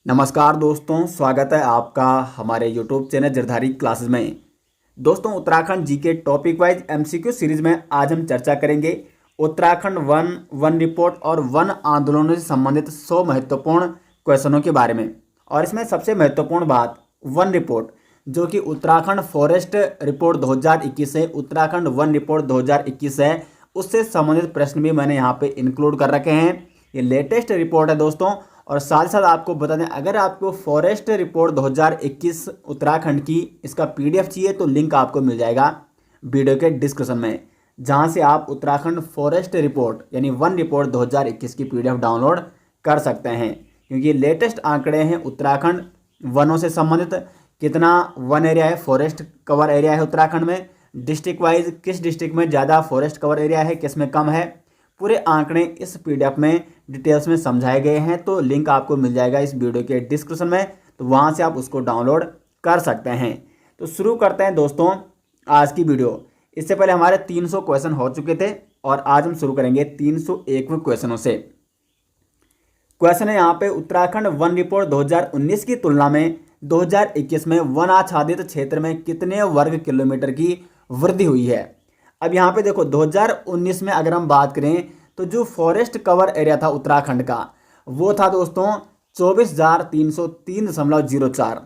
नमस्कार दोस्तों, स्वागत है आपका हमारे YouTube चैनल जरधारी क्लासेस में। दोस्तों, Uttarakhand GK topic wise MCQ series में आज हम चर्चा करेंगे उत्तराखंड वन रिपोर्ट और वन आंदोलनों से संबंधित 100 महत्वपूर्ण क्वेश्चनों के बारे में। और इसमें सबसे महत्वपूर्ण बात वन रिपोर्ट, जो कि उत्तराखंड फॉरेस्ट रिपोर्ट 2021 है, उत्तराखंड वन रिपोर्ट 2021 है, उससे संबंधित प्रश्न भी मैंने यहाँ पे इंक्लूड कर रखे हैं। ये लेटेस्ट रिपोर्ट है दोस्तों। और साथ साथ आपको बता दें, अगर आपको फॉरेस्ट रिपोर्ट 2021 उत्तराखंड की इसका पीडीएफ चाहिए तो लिंक आपको मिल जाएगा वीडियो के डिस्क्रिप्शन में, जहां से आप उत्तराखंड फॉरेस्ट रिपोर्ट यानी वन रिपोर्ट 2021 की पीडीएफ डाउनलोड कर सकते हैं। क्योंकि लेटेस्ट आंकड़े हैं उत्तराखंड वनों से संबंधित, कितना वन एरिया है, फॉरेस्ट कवर एरिया है उत्तराखंड में, डिस्ट्रिक्ट वाइज किस डिस्ट्रिक्ट में ज़्यादा फॉरेस्ट कवर एरिया है, किस में कम है, पूरे आंकड़े इस पीडीएफ में डिटेल्स में समझाए गए हैं। तो लिंक आपको मिल जाएगा इस वीडियो के डिस्क्रिप्शन में, तो वहां से आप उसको डाउनलोड कर सकते हैं। तो शुरू करते हैं दोस्तों आज की वीडियो। इससे पहले हमारे 300 क्वेश्चन हो चुके थे और आज हम शुरू करेंगे 301वें क्वेश्चनों से। क्वेश्चन है यहाँ पे, उत्तराखंड वन रिपोर्ट 2019 की तुलना में 2021 में वन आच्छादित क्षेत्र में कितने वर्ग किलोमीटर की वृद्धि हुई है। अब यहाँ पे देखो, 2019 में अगर हम बात करें तो जो फॉरेस्ट कवर एरिया था उत्तराखंड का, वो था दोस्तों 24,303.04,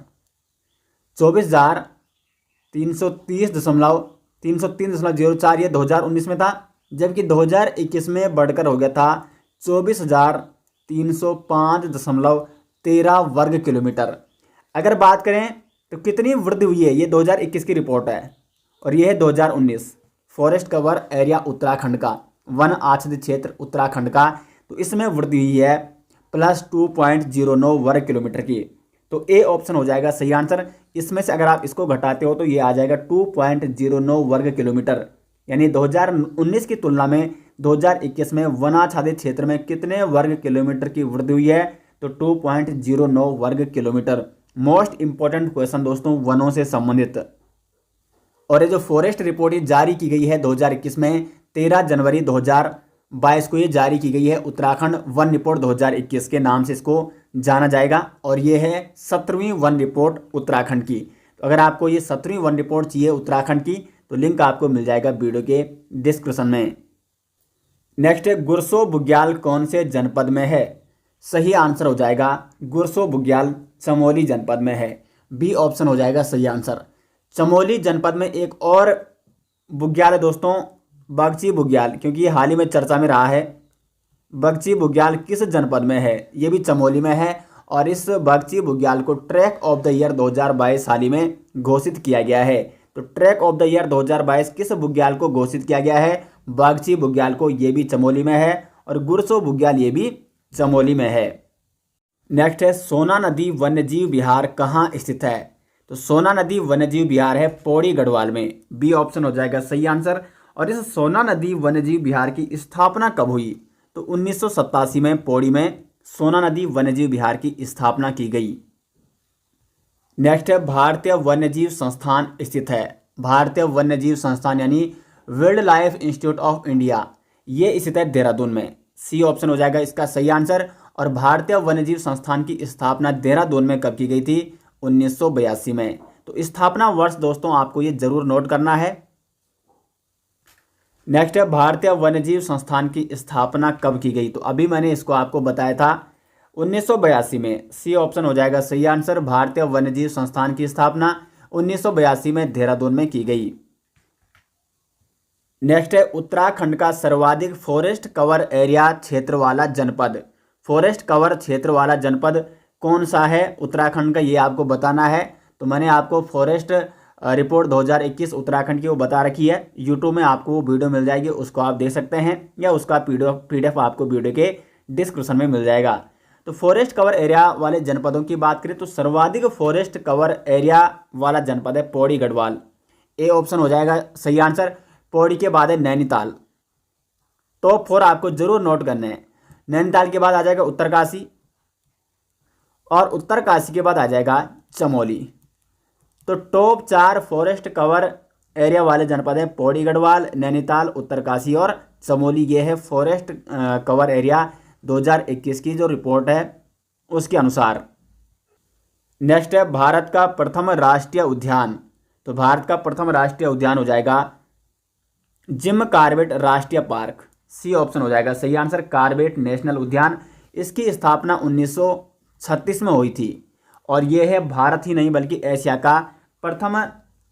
24,330.303.04 ये 2019 में था। जबकि 2021 में बढ़कर हो गया था 24,305.13 वर्ग किलोमीटर। अगर बात करें तो कितनी वृद्धि हुई है, ये 2021 की रिपोर्ट है और ये है 2019 फॉरेस्ट कवर एरिया उत्तराखंड का, वन आच्छादित क्षेत्र उत्तराखंड का। तो इसमें वृद्धि हुई है +2.09 वर्ग किलोमीटर की। तो ए ऑप्शन हो जाएगा सही आंसर। इसमें से अगर आप इसको घटाते हो तो ये आ जाएगा 2.09 वर्ग किलोमीटर। यानी 2019 की तुलना में 2021 में वनाच्छादित क्षेत्र में कितने वर्ग किलोमीटर की वृद्धि हुई है, तो 2.09 वर्ग किलोमीटर। मोस्ट इंपॉर्टेंट क्वेश्चन दोस्तों वनों से संबंधित। और ये जो फॉरेस्ट रिपोर्ट ये जारी की गई है 2021 में 13 जनवरी 2022 को ये जारी की गई है। उत्तराखंड वन रिपोर्ट 2021 के नाम से इसको जाना जाएगा। और ये है 17वीं वन रिपोर्ट उत्तराखंड की। तो अगर आपको ये 17वीं वन रिपोर्ट चाहिए उत्तराखंड की तो लिंक आपको मिल जाएगा वीडियो के डिस्क्रिप्शन में। नेक्स्ट है, गुरसो बुग्याल कौन से जनपद में है। सही आंसर हो जाएगा गुरसो बुग्याल चमोली जनपद में है। बी ऑप्शन हो जाएगा सही आंसर। चमोली जनपद में एक और बुग्याल है दोस्तों, बगची बुग्याल, क्योंकि ये हाल ही में चर्चा में रहा है। बगची बुग्याल किस जनपद में है, ये भी चमोली में है। और इस बगची बुग्याल को ट्रैक ऑफ द ईयर 2022 हाल ही में घोषित किया गया है। तो ट्रैक ऑफ द ईयर 2022 किस बुग्याल को घोषित किया गया है, बगची बुग्याल को, ये भी चमोली में है। और गुरसो बुग्याल ये भी चमोली में है। नेक्स्ट है, सोना नदी वन्यजीव विहार कहाँ स्थित है। तो सोना नदी वन्यजीव विहार है पौड़ी गढ़वाल में। बी ऑप्शन हो जाएगा सही आंसर। और इस सोना नदी वन्यजीव विहार की स्थापना कब हुई, तो 1987 में पौड़ी में सोना नदी वन्यजीव विहार की स्थापना की गई। नेक्स्ट है, भारतीय वन्यजीव संस्थान स्थित है। भारतीय वन्यजीव संस्थान यानी wild life institute of India, ये स्थित है देहरादून में। सी ऑप्शन हो जाएगा इसका सही आंसर। और भारतीय वन्यजीव संस्थान की स्थापना देहरादून में कब की गई थी, 1982 में। तो स्थापना वर्ष दोस्तों आपको ये जरूर नोट करना है। नेक्स्ट है, भारतीय वन्यजीव संस्थान की स्थापना कब की गई, तो अभी मैंने इसको आपको बताया था 1982 में। सी ऑप्शन हो जाएगा सही आंसर। भारतीय वन्यजीव संस्थान की स्थापना 1982 में देहरादून में की गई। नेक्स्ट है, उत्तराखंड का सर्वाधिक फॉरेस्ट कवर एरिया क्षेत्र वाला जनपद। फॉरेस्ट कवर क्षेत्र वाला जनपद कौन सा है उत्तराखंड का, ये आपको बताना है। तो मैंने आपको फॉरेस्ट रिपोर्ट 2021 उत्तराखंड की वो बता रखी है। यूट्यूब में आपको वो वीडियो मिल जाएगी, उसको आप देख सकते हैं, या उसका पीडीएफ आपको वीडियो के डिस्क्रिप्शन में मिल जाएगा। तो फॉरेस्ट कवर एरिया वाले जनपदों की बात करें तो सर्वाधिक फॉरेस्ट कवर एरिया वाला जनपद है पौड़ी गढ़वाल। ए ऑप्शन हो जाएगा सही आंसर। पौड़ी के बाद है नैनीताल। टॉप 4 आपको जरूर नोट करने हैं। नैनीताल के बाद आ जाएगा उत्तरकाशी, और उत्तरकाशी के बाद आ जाएगा चमोली। तो टॉप 4 फॉरेस्ट कवर एरिया वाले जनपद हैं पौड़ी गढ़वाल, नैनीताल, उत्तरकाशी और चमोली। ये है फॉरेस्ट कवर एरिया 2021 की जो रिपोर्ट है उसके अनुसार। नेक्स्ट है भारत का प्रथम राष्ट्रीय उद्यान। तो भारत का प्रथम राष्ट्रीय उद्यान हो जाएगा जिम कॉर्बेट राष्ट्रीय पार्क। सी ऑप्शन हो जाएगा सही आंसर, कॉर्बेट नेशनल उद्यान। इसकी स्थापना 1936 में हुई थी और यह है भारत ही नहीं बल्कि एशिया का प्रथम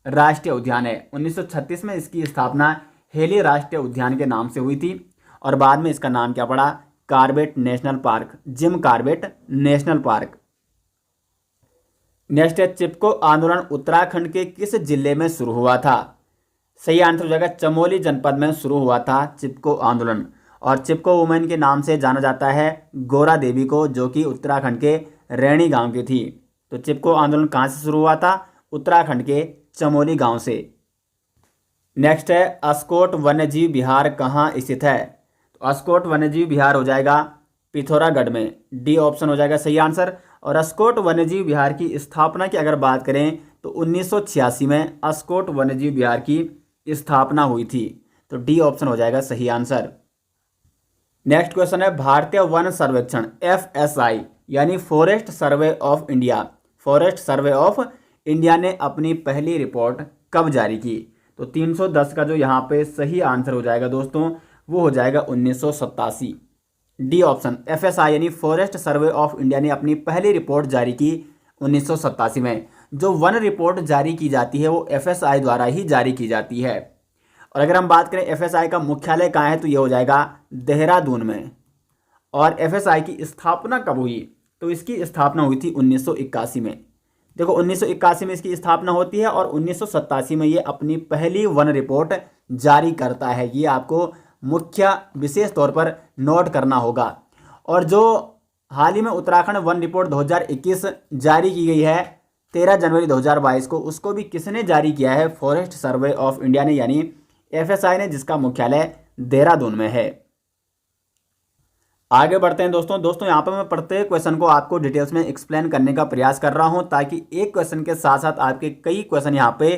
राष्ट्रीय उद्यान है। 1936 में इसकी स्थापना हेली राष्ट्रीय उद्यान के नाम से हुई थी और बाद में इसका नाम क्या पड़ा, Corbett national park, Jim Corbett national park. Next है चिपको आंदोलन उत्तराखंड के किस जिले में शुरू हुआ था। सही आंसर हो जाएगा चमोली जनपद में शुरू हुआ था चिपको आंदोलन। और चिपको वुमेन के नाम से जाना जाता है गोरा देवी को, जो कि उत्तराखंड के रैणी गांव की थी। तो चिपको आंदोलन कहाँ से शुरू हुआ था, उत्तराखंड के चमोली गांव से। नेक्स्ट है अस्कोट वन्यजीव विहार कहाँ स्थित है। तो अस्कोट वन्यजीव विहार हो जाएगा पिथौरागढ़ में। डी ऑप्शन हो जाएगा सही आंसर। और अस्कोट वन्यजीव विहार की स्थापना की अगर बात करें तो 1986 में अस्कोट वन्यजीव विहार की स्थापना हुई थी। तो डी ऑप्शन हो जाएगा सही आंसर। नेक्स्ट क्वेश्चन है भारतीय वन सर्वेक्षण FSI यानी forest survey of India, forest survey of India ने अपनी पहली रिपोर्ट कब जारी की। तो 310 का जो यहाँ पे सही आंसर हो जाएगा दोस्तों वो हो जाएगा 1987। डी ऑप्शन FSI यानी फॉरेस्ट सर्वे ऑफ इंडिया ने अपनी पहली रिपोर्ट जारी की 1987 में। जो वन रिपोर्ट जारी की जाती है वो FSI द्वारा ही जारी की जाती है। और अगर हम बात करें FSI का मुख्यालय कहाँ है तो ये हो जाएगा देहरादून में। और FSI की स्थापना कब हुई, तो इसकी स्थापना हुई थी 1981 में। देखो 1981 में इसकी स्थापना होती है और 1987 में ये अपनी पहली वन रिपोर्ट जारी करता है। ये आपको मुख्य विशेष तौर पर नोट करना होगा। और जो हाल ही में उत्तराखंड वन रिपोर्ट 2021 जारी की गई है 13 जनवरी 2022 को, उसको भी किसने जारी किया है, फॉरेस्ट सर्वे ऑफ इंडिया ने यानी FSI ने, जिसका मुख्यालय देहरादून में है। आगे बढ़ते हैं दोस्तों यहाँ पर मैं प्रत्येक क्वेश्चन को आपको डिटेल्स में एक्सप्लेन करने का प्रयास कर रहा हूं ताकि एक क्वेश्चन के साथ साथ आपके कई क्वेश्चन यहाँ पे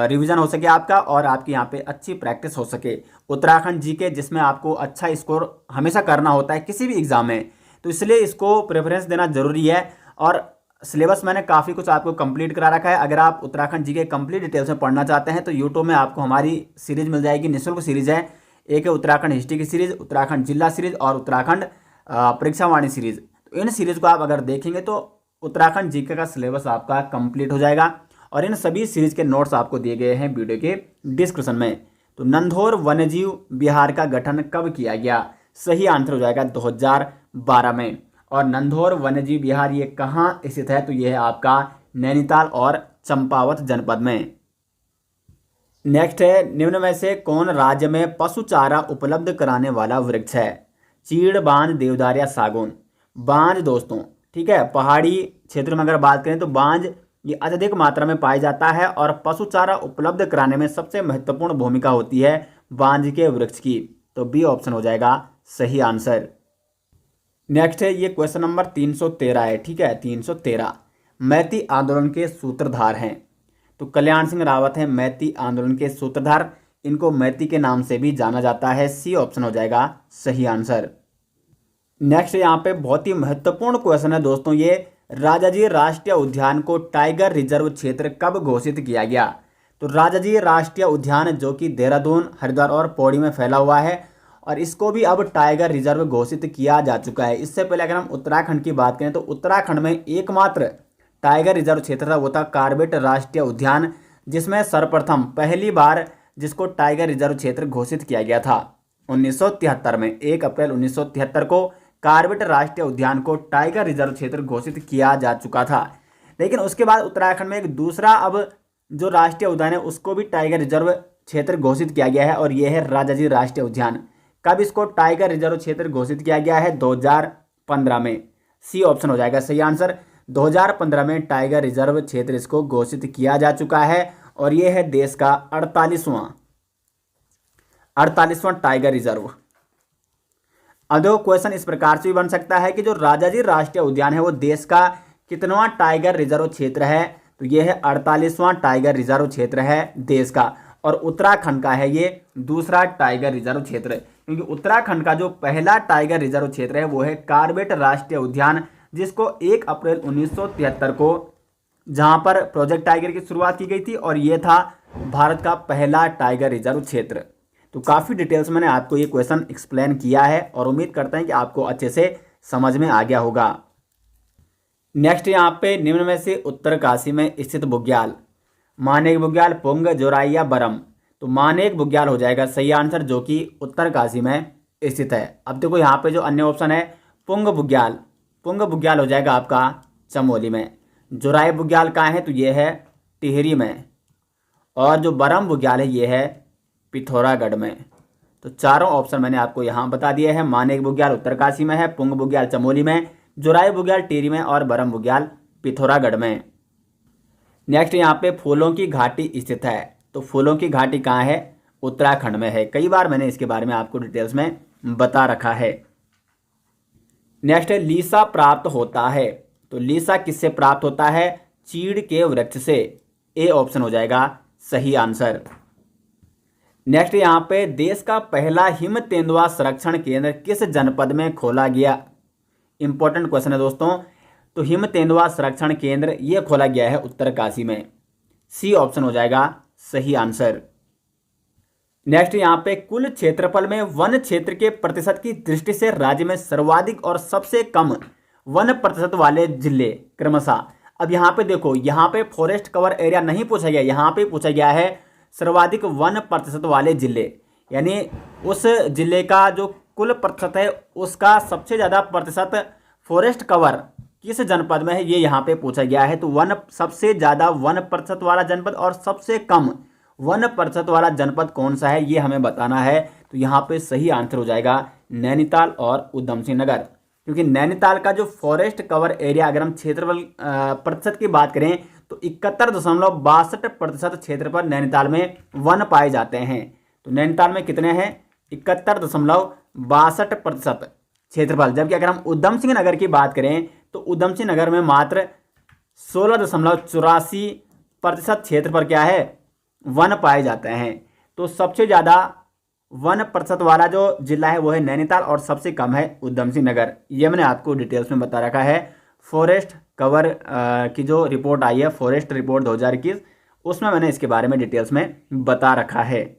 रिवीजन हो सके आपका और आपकी यहाँ पे अच्छी प्रैक्टिस हो सके। उत्तराखंड जीके जिसमें आपको अच्छा स्कोर हमेशा करना होता है किसी भी एग्जाम में, तो इसलिए इसको प्रेफरेंस देना जरूरी है। और सिलेबस मैंने काफ़ी कुछ आपको कंप्लीट करा रखा है। अगर आप उत्तराखंड जीके कंप्लीट डिटेल्स में पढ़ना चाहते हैं तो यूट्यूब में आपको हमारी सीरीज मिल जाएगी, निःशुल्क सीरीज है। एक है उत्तराखंड हिस्ट्री की सीरीज, उत्तराखंड जिला सीरीज और उत्तराखंड परीक्षावाणी सीरीज। तो इन सीरीज को आप अगर देखेंगे तो उत्तराखंड जीके का सिलेबस आपका कंप्लीट हो जाएगा। और इन सभी सीरीज के नोट्स आपको दिए गए हैं वीडियो के डिस्क्रिप्शन में। तो नंधौर वन्यजीव विहार का गठन कब किया गया, सही आंसर हो जाएगा 2012 में। और नंधौर वन्यजीव विहार ये कहाँ स्थित है, तो ये है आपका नैनीताल और चंपावत जनपद में। नेक्स्ट है निम्न में से कौन राज्य में पशु चारा उपलब्ध कराने वाला वृक्ष है। चीड़, बांज, देवदार या सागौन। बांज दोस्तों, ठीक है, पहाड़ी क्षेत्र में अगर बात करें तो बांज ये अत्यधिक मात्रा में पाया जाता है और पशु चारा उपलब्ध कराने में सबसे महत्वपूर्ण भूमिका होती है बांज के वृक्ष की। तो बी ऑप्शन हो जाएगा सही आंसर। नेक्स्ट है ये क्वेश्चन नंबर 313 है, ठीक है, 313। मैती आंदोलन के सूत्रधार हैं, तो कल्याण सिंह रावत हैं मैती आंदोलन के सूत्रधार। इनको मैती के नाम से भी जाना जाता है। सी ऑप्शन हो जाएगा सही आंसर। नेक्स्ट यहाँ पे बहुत ही महत्वपूर्ण क्वेश्चन है दोस्तों ये, राजाजी राष्ट्रीय उद्यान को टाइगर रिजर्व क्षेत्र कब घोषित किया गया। तो राजाजी राष्ट्रीय उद्यान जो कि देहरादून, हरिद्वार और पौड़ी में फैला हुआ है और इसको भी अब टाइगर रिजर्व घोषित किया जा चुका है। इससे पहले अगर हम उत्तराखंड की बात करें तो उत्तराखंड में एकमात्र टाइगर रिजर्व क्षेत्र था वो था कॉर्बेट राष्ट्रीय उद्यान, जिसमें सर्वप्रथम पहली बार जिसको टाइगर रिजर्व क्षेत्र घोषित किया गया था 1973 में। 1 अप्रैल 1973 को कॉर्बेट राष्ट्रीय उद्यान को टाइगर रिजर्व क्षेत्र घोषित किया जा चुका था। लेकिन उसके बाद उत्तराखंड में एक दूसरा अब जो राष्ट्रीय उद्यान है उसको भी टाइगर रिजर्व क्षेत्र घोषित किया गया है और यह है राजाजी राष्ट्रीय उद्यान। कब इसको टाइगर रिजर्व क्षेत्र घोषित किया गया है, 2015 में। सी ऑप्शन हो जाएगा सही आंसर। 2015 में टाइगर रिजर्व क्षेत्र इसको घोषित किया जा चुका है और यह है देश का 48वां टाइगर रिजर्व। अब देखो क्वेश्चन इस प्रकार से भी बन सकता है कि जो राजाजी राष्ट्रीय उद्यान है वो देश का कितवां टाइगर रिजर्व क्षेत्र है, तो यह है 48वां टाइगर रिजर्व क्षेत्र है देश का। और उत्तराखंड का है ये दूसरा टाइगर रिजर्व क्षेत्र, क्योंकि उत्तराखंड का जो पहला टाइगर रिजर्व क्षेत्र है वो है कॉर्बेट राष्ट्रीय उद्यान जिसको 1 अप्रैल 1973 को जहां पर प्रोजेक्ट टाइगर की शुरुआत की गई थी और ये था भारत का पहला टाइगर रिजर्व क्षेत्र। तो काफ़ी डिटेल्स मैंने आपको ये क्वेश्चन एक्सप्लेन किया है और उम्मीद करते हैं कि आपको अच्छे से समझ में आ गया होगा। नेक्स्ट यहाँ पे निम्न में से उत्तरकाशी में स्थित बुग्याल, मानेक बुग्याल, पुंग, जोराई या बरम। तो मानेक बुग्याल हो जाएगा सही आंसर, जो कि उत्तरकाशी में स्थित है। अब देखो यहाँ पे जो अन्य ऑप्शन है, पुंग बुग्याल, पुंग बुग्याल हो जाएगा आपका चमोली में। जोराई बुग्याल कहाँ है, तो ये है टिहरी में। और जो बरम बुग्याल है ये है पिथौरागढ़ में। तो चारों ऑप्शन मैंने आपको यहाँ बता दिए हैं। मानेक बुग्याल उत्तरकाशी में है, पुंग बुग्याल चमोली में, जोराई बुग्याल टिहरी में और बरम बुग्याल पिथौरागढ़ में। नेक्स्ट यहाँ पे फूलों की घाटी स्थित है। तो फूलों की घाटी कहाँ है, उत्तराखंड में है। कई बार मैंने इसके बारे में आपको डिटेल्स में बता रखा है। नेक्स्ट है लीसा प्राप्त होता है। तो लीसा किससे प्राप्त होता है, चीड़ के वृक्ष से। ए ऑप्शन हो जाएगा सही आंसर। नेक्स्ट यहाँ पे देश का पहला हिम तेंदुआ संरक्षण केंद्र किस जनपद में खोला गया। इंपॉर्टेंट क्वेश्चन है दोस्तों। तो हिम तेंदुआ संरक्षण केंद्र ये खोला गया है उत्तरकाशी में। सी ऑप्शन हो जाएगा सही आंसर। नेक्स्ट यहाँ पे कुल क्षेत्रफल में वन क्षेत्र के प्रतिशत की दृष्टि से राज्य में सर्वाधिक और सबसे कम वन प्रतिशत वाले जिले क्रमशः। अब यहाँ पे देखो, यहाँ पे फॉरेस्ट कवर एरिया नहीं पूछा गया, यहाँ पे पूछा गया है सर्वाधिक वन प्रतिशत वाले जिले, यानी उस जिले का जो कुल प्रतिशत है उसका सबसे ज़्यादा प्रतिशत फॉरेस्ट कवर किस जनपद में है, ये यहाँ पे पूछा गया है। तो सबसे ज़्यादा वन प्रतिशत वाला जनपद और सबसे कम वन प्रतिशत वाला जनपद कौन सा है, ये हमें बताना है। तो यहाँ पे सही आंसर हो जाएगा नैनीताल और उधम सिंह नगर, क्योंकि नैनीताल का जो फॉरेस्ट कवर एरिया, अगर हम क्षेत्रफल प्रतिशत की बात करें तो 71.62% क्षेत्र पर नैनीताल में वन पाए जाते हैं। तो नैनीताल में कितने हैं, 71.62% क्षेत्रफल। जबकि अगर हम उधम सिंह नगर की बात करें तो उधम सिंह नगर में मात्र 16.84% क्षेत्र पर क्या है, वन पाए जाते हैं। तो सबसे ज़्यादा वन प्रतिशत वाला जो जिला है वो है नैनीताल और सबसे कम है उधम सिंह नगर। ये मैंने आपको डिटेल्स में बता रखा है। फॉरेस्ट कवर की जो रिपोर्ट आई है, फॉरेस्ट रिपोर्ट 2021, उसमें मैंने इसके बारे में डिटेल्स में बता रखा है।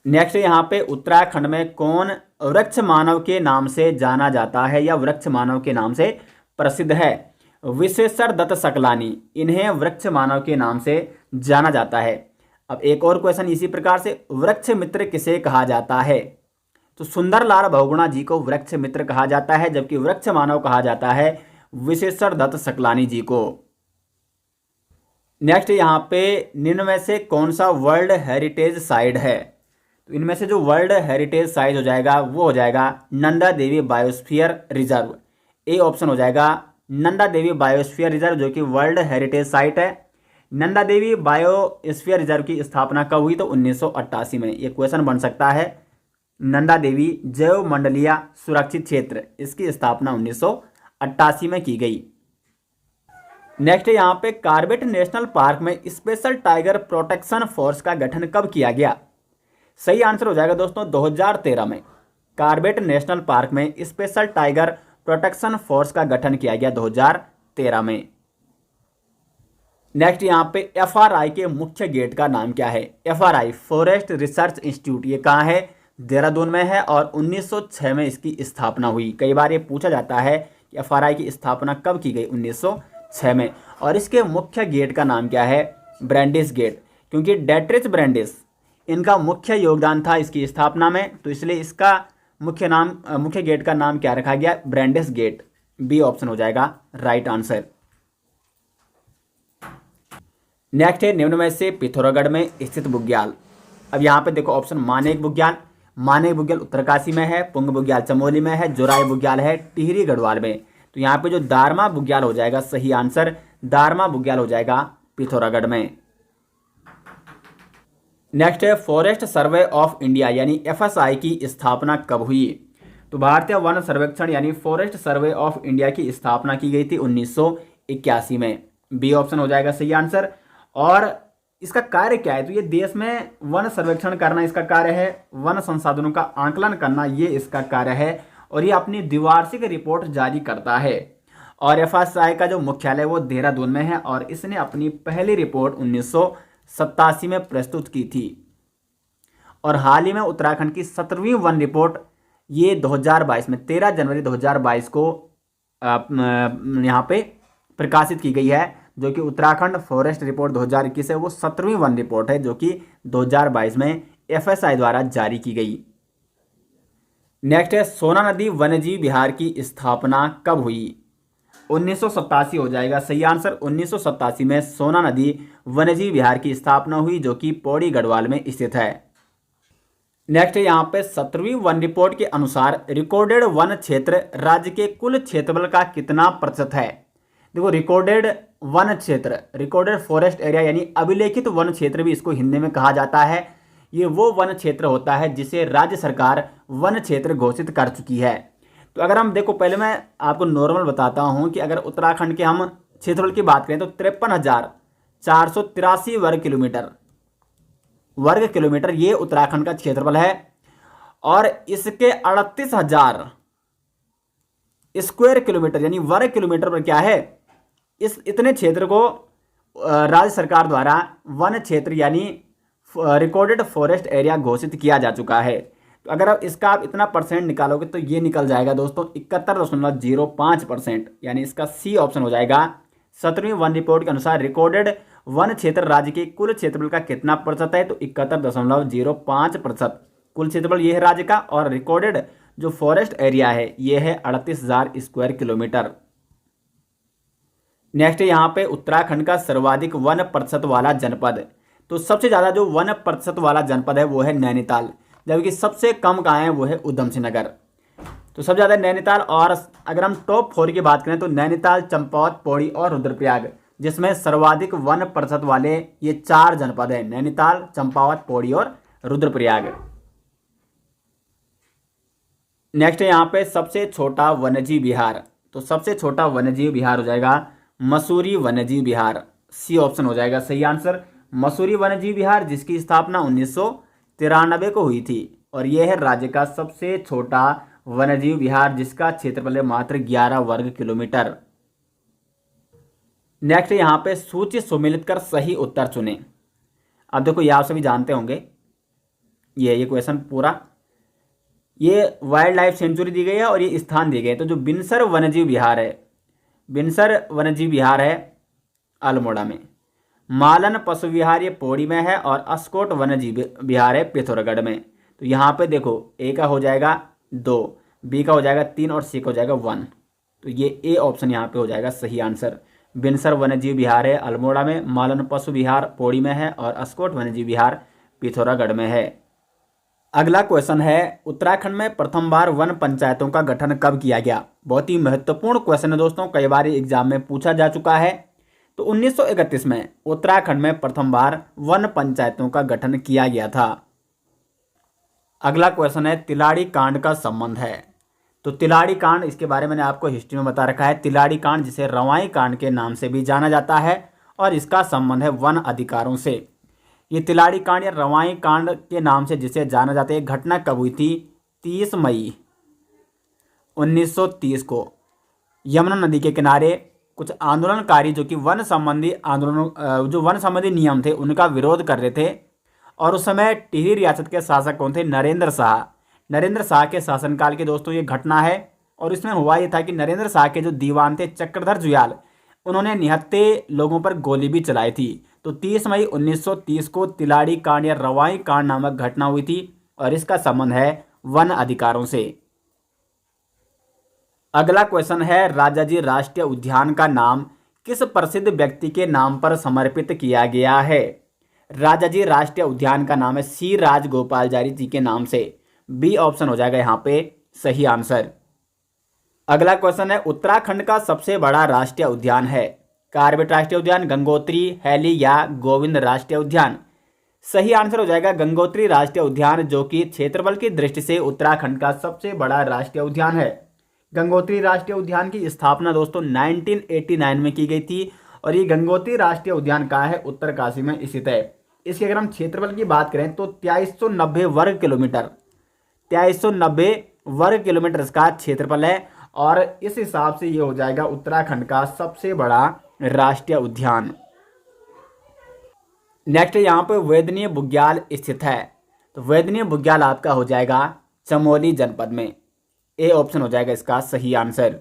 नेक्स्ट यहाँ पे उत्तराखंड में कौन वृक्ष मानव के नाम से जाना जाता है या वृक्ष मानव के नाम से प्रसिद्ध है। विश्वेश्वर दत्त सकलानी, इन्हें वृक्ष मानव के नाम से जाना जाता है। अब एक और क्वेश्चन इसी प्रकार से, वृक्ष मित्र किसे कहा जाता है। तो सुंदरलाल बहुगुणा जी को वृक्ष मित्र कहा जाता है, जबकि वृक्ष मानव कहा जाता है विश्वेश्वर दत्त सकलानी जी को। नेक्स्ट यहाँ पे निम्न में से कौन सा वर्ल्ड हेरिटेज साइट है। तो इनमें से जो वर्ल्ड हेरिटेज साइट हो जाएगा वो हो जाएगा Nanda Devi biosphere reserve. A option हो जाएगा नंदा देवी बायोस्फीयर रिजर्व, जो कि वर्ल्ड हेरिटेज साइट है। नंदा देवी बायोस्फीयर रिजर्व की स्थापना कब हुई, तो 1988 में। ये क्वेश्चन बन सकता है। नंदा देवी जैव मंडलीय सुरक्षित क्षेत्र, इसकी स्थापना 1988 में की गई। नेक्स्ट यहाँ पे कार्बेट नेशनल पार्क में स्पेशल टाइगर प्रोटेक्शन फोर्स का गठन कब किया गया। सही आंसर हो जाएगा दोस्तों 2013 में। कार्बेट नेशनल पार्क में स्पेशल टाइगर प्रोटेक्शन फोर्स का गठन किया गया 2013 में। नेक्स्ट यहाँ पे FRI के मुख्य गेट का नाम क्या है। FRI फॉरेस्ट रिसर्च इंस्टीट्यूट, ये कहाँ है, देहरादून में है और 1906 में इसकी स्थापना हुई। कई बार ये पूछा जाता है कि FRI की स्थापना कब की गई, 1906 में। और इसके मुख्य गेट का नाम क्या है, ब्रैंडिस गेट, क्योंकि डेट्रिच ब्रैंडिस इनका मुख्य योगदान था इसकी स्थापना में, तो इसलिए इसका मुख्य गेट का नाम क्या रखा गया, ब्रैंडिस गेट। बी ऑप्शन हो जाएगा राइट आंसर। नेक्स्ट है निम्न में से पिथौरागढ़ में स्थित बुग्याल। अब यहाँ पे देखो ऑप्शन, मानेक बुग्याल, मानेक बुग्याल उत्तरकाशी में है, पुंग बुग्याल चमोली में है, जोराई बुग्याल है टिहरी गढ़वाल में। तो यहाँ पे जो दारमा बुग्याल हो जाएगा सही आंसर, दारमा बुग्याल हो जाएगा पिथौरागढ़ में। नेक्स्ट है फॉरेस्ट सर्वे ऑफ इंडिया यानी FSI की स्थापना कब हुई। तो भारतीय वन सर्वेक्षण यानी फॉरेस्ट सर्वे ऑफ इंडिया की स्थापना की गई थी 1981 में। बी ऑप्शन हो जाएगा सही आंसर। और इसका कार्य क्या है, तो ये देश में वन सर्वेक्षण करना इसका कार्य है, वन संसाधनों का आंकलन करना ये इसका कार्य है, और ये अपनी द्विवार्षिक रिपोर्ट जारी करता है। और एफएसआई का जो मुख्यालय वो देहरादून में है और इसने अपनी पहली रिपोर्ट 1987 में प्रस्तुत की थी। और हाल ही में उत्तराखंड की 17वीं वन रिपोर्ट ये 2022 में 13 जनवरी 2022 को यहाँ पे प्रकाशित की गई है, जो कि उत्तराखंड फॉरेस्ट रिपोर्ट 2021 है। वो 17वीं वन रिपोर्ट है जो कि 2022 में एफएसआई द्वारा जारी की गई। नेक्स्ट है सोना नदी वन्यजीव विहार की स्थापना कब हुई? 1987 हो जाएगा सही आंसर। 1987 में सोना नदी वन्यजीव विहार की स्थापना हुई, जो कि पौड़ी गढ़वाल में स्थित है। नेक्स्ट है यहाँ पे 17वीं वन रिपोर्ट के अनुसार रिकॉर्डेड वन क्षेत्र राज्य के कुल क्षेत्रफल का कितना प्रतिशत है? देखो, रिकॉर्डेड वन क्षेत्र, रिकॉर्डेड फॉरेस्ट एरिया यानी अभिलेखित वन क्षेत्र भी इसको हिंदी में कहा जाता है। ये वो वन क्षेत्र होता है जिसे राज्य सरकार वन क्षेत्र घोषित कर चुकी है। तो अगर हम देखो, पहले मैं आपको नॉर्मल बताता हूँ कि अगर उत्तराखंड के हम क्षेत्रफल की बात करें तो 53,483 वर्ग किलोमीटर ये उत्तराखंड का क्षेत्रफल है। और इसके 38,000 स्क्वायर किलोमीटर यानी वर्ग किलोमीटर पर क्या है, इस इतने क्षेत्र को राज्य सरकार द्वारा वन क्षेत्र यानी रिकॉर्डेड फॉरेस्ट एरिया घोषित किया जा चुका है। तो अगर आप इसका इतना परसेंट निकालोगे तो ये निकल जाएगा दोस्तों 71.05%, यानी इसका सी ऑप्शन हो जाएगा। 17वीं वन रिपोर्ट के अनुसार रिकॉर्डेड वन क्षेत्र राज्य के कुल क्षेत्रफल का कितना प्रतिशत है? तो 71.05% कुल क्षेत्रफल ये है राज्य का, और रिकॉर्डेड जो फॉरेस्ट एरिया है ये है 38,000 स्क्वायर किलोमीटर। नेक्स्ट है यहाँ पे उत्तराखंड का सर्वाधिक वन प्रतिशत वाला जनपद। तो सबसे ज़्यादा जो वन प्रतिशत वाला जनपद है वो है नैनीताल, जबकि सबसे कम कहाँ है वो है उधम सिंह नगर। तो सबसे ज़्यादा नैनीताल। और अगर हम टॉप 4 की बात करें तो नैनीताल, चंपावत, पौड़ी और रुद्रप्रयाग, जिसमें सर्वाधिक वन प्रतिशत वाले ये 4 जनपद हैं, नैनीताल, चंपावत, पौड़ी और रुद्रप्रयाग। नेक्स्ट है यहाँ पे सबसे छोटा वन्यजीव विहार। तो सबसे छोटा वन्यजीव विहार हो जाएगा मसूरी वन्यजीव विहार, सी ऑप्शन हो जाएगा सही आंसर। मसूरी वन्यजीव विहार जिसकी स्थापना 1993 को हुई थी, और यह है राज्य का सबसे छोटा वन्यजीव विहार जिसका क्षेत्रफल है मात्र 11 वर्ग किलोमीटर। नेक्स्ट यहाँ पे सूची सुमेलित कर सही उत्तर चुने। अब देखो, ये आप सभी जानते होंगे, ये क्वेश्चन पूरा, ये वाइल्ड लाइफ सेंचुरी दी गई है और ये स्थान दिए गए। तो जो बिनसर वन्यजीव विहार है, बिनसर वन्यजीव विहार है अल्मोड़ा में, मालन पशु विहार ये पौड़ी में है, और अस्कोट वन्यजीव विहार है पिथौरागढ़ में। तो यहाँ पे देखो, ए का हो जाएगा 2, बी का हो जाएगा 3 और सी का हो जाएगा 1। तो ये ए ऑप्शन यहाँ पे हो जाएगा सही आंसर। बिनसर वन्यजीव विहार है अल्मोड़ा में, मालन पशु विहार पौड़ी में है, और अस्कोट वन्यजीव विहार पिथौरागढ़ में है। अगला क्वेश्चन है उत्तराखंड में प्रथम बार वन पंचायतों का गठन कब किया गया? बहुत ही महत्वपूर्ण क्वेश्चन है दोस्तों, कई बार एग्जाम में पूछा जा चुका है। तो 1931 में उत्तराखंड में प्रथम बार वन पंचायतों का गठन किया गया था। अगला क्वेश्चन है तिलाड़ी कांड का संबंध है। तो तिलाड़ी कांड, इसके बारे में मैंने आपको हिस्ट्री में बता रखा है। तिलाड़ी कांड जिसे रवाई कांड के नाम से भी जाना जाता है, और इसका संबंध है वन अधिकारों से। ये तिलाड़ी कांड या रवाई कांड के नाम से जिसे जाना जाता है, घटना कब हुई थी? 30 मई 1930 को यमुना नदी के किनारे कुछ आंदोलनकारी जो कि वन संबंधी आंदोलन, जो वन संबंधी नियम थे उनका विरोध कर रहे थे। और उस समय टिहरी रियासत के शासक कौन थे? नरेंद्र शाह। नरेंद्र शाह के शासनकाल की दोस्तों ये घटना है। और इसमें हुआ ये था कि नरेंद्र शाह के जो दीवान थे चक्रधर जुयाल, उन्होंने निहत्थे लोगों पर गोली भी चलाई थी। तो 30 मई 1930 को तिलाड़ी कांड या रवाई कांड नामक घटना हुई थी, और इसका संबंध है वन अधिकारों से। अगला क्वेश्चन है राजाजी राष्ट्रीय उद्यान का नाम किस प्रसिद्ध व्यक्ति के नाम पर समर्पित किया गया है? राजाजी राष्ट्रीय उद्यान का नाम है सी राजगोपालचारी जी के नाम से। बी ऑप्शन हो जाएगा यहाँ पे सही आंसर। अगला क्वेश्चन है उत्तराखंड का सबसे बड़ा राष्ट्रीय उद्यान है? कार्बेट राष्ट्रीय उद्यान, गंगोत्री, हैली या गोविंद राष्ट्रीय उद्यान? सही आंसर हो जाएगा गंगोत्री राष्ट्रीय उद्यान, जो कि क्षेत्रफल की दृष्टि से उत्तराखंड का सबसे बड़ा राष्ट्रीय उद्यान है। गंगोत्री राष्ट्रीय उद्यान की स्थापना दोस्तों 1989 में की गई थी, और ये गंगोत्री राष्ट्रीय उद्यान कहाँ है? उत्तरकाशी में स्थित है। इसके अगर हम क्षेत्रफल की बात करें तो 2390 वर्ग किलोमीटर, 2390 वर्ग किलोमीटर इसका क्षेत्रफल है। और इस हिसाब से ये हो जाएगा उत्तराखंड का सबसे बड़ा राष्ट्रीय उद्यान। नेक्स्ट यहाँ पे वेदनीय बुग्याल स्थित है, तो वेदनीय बुग्याल आपका हो जाएगा चमोली जनपद में। ए ऑप्शन हो जाएगा इसका सही आंसर।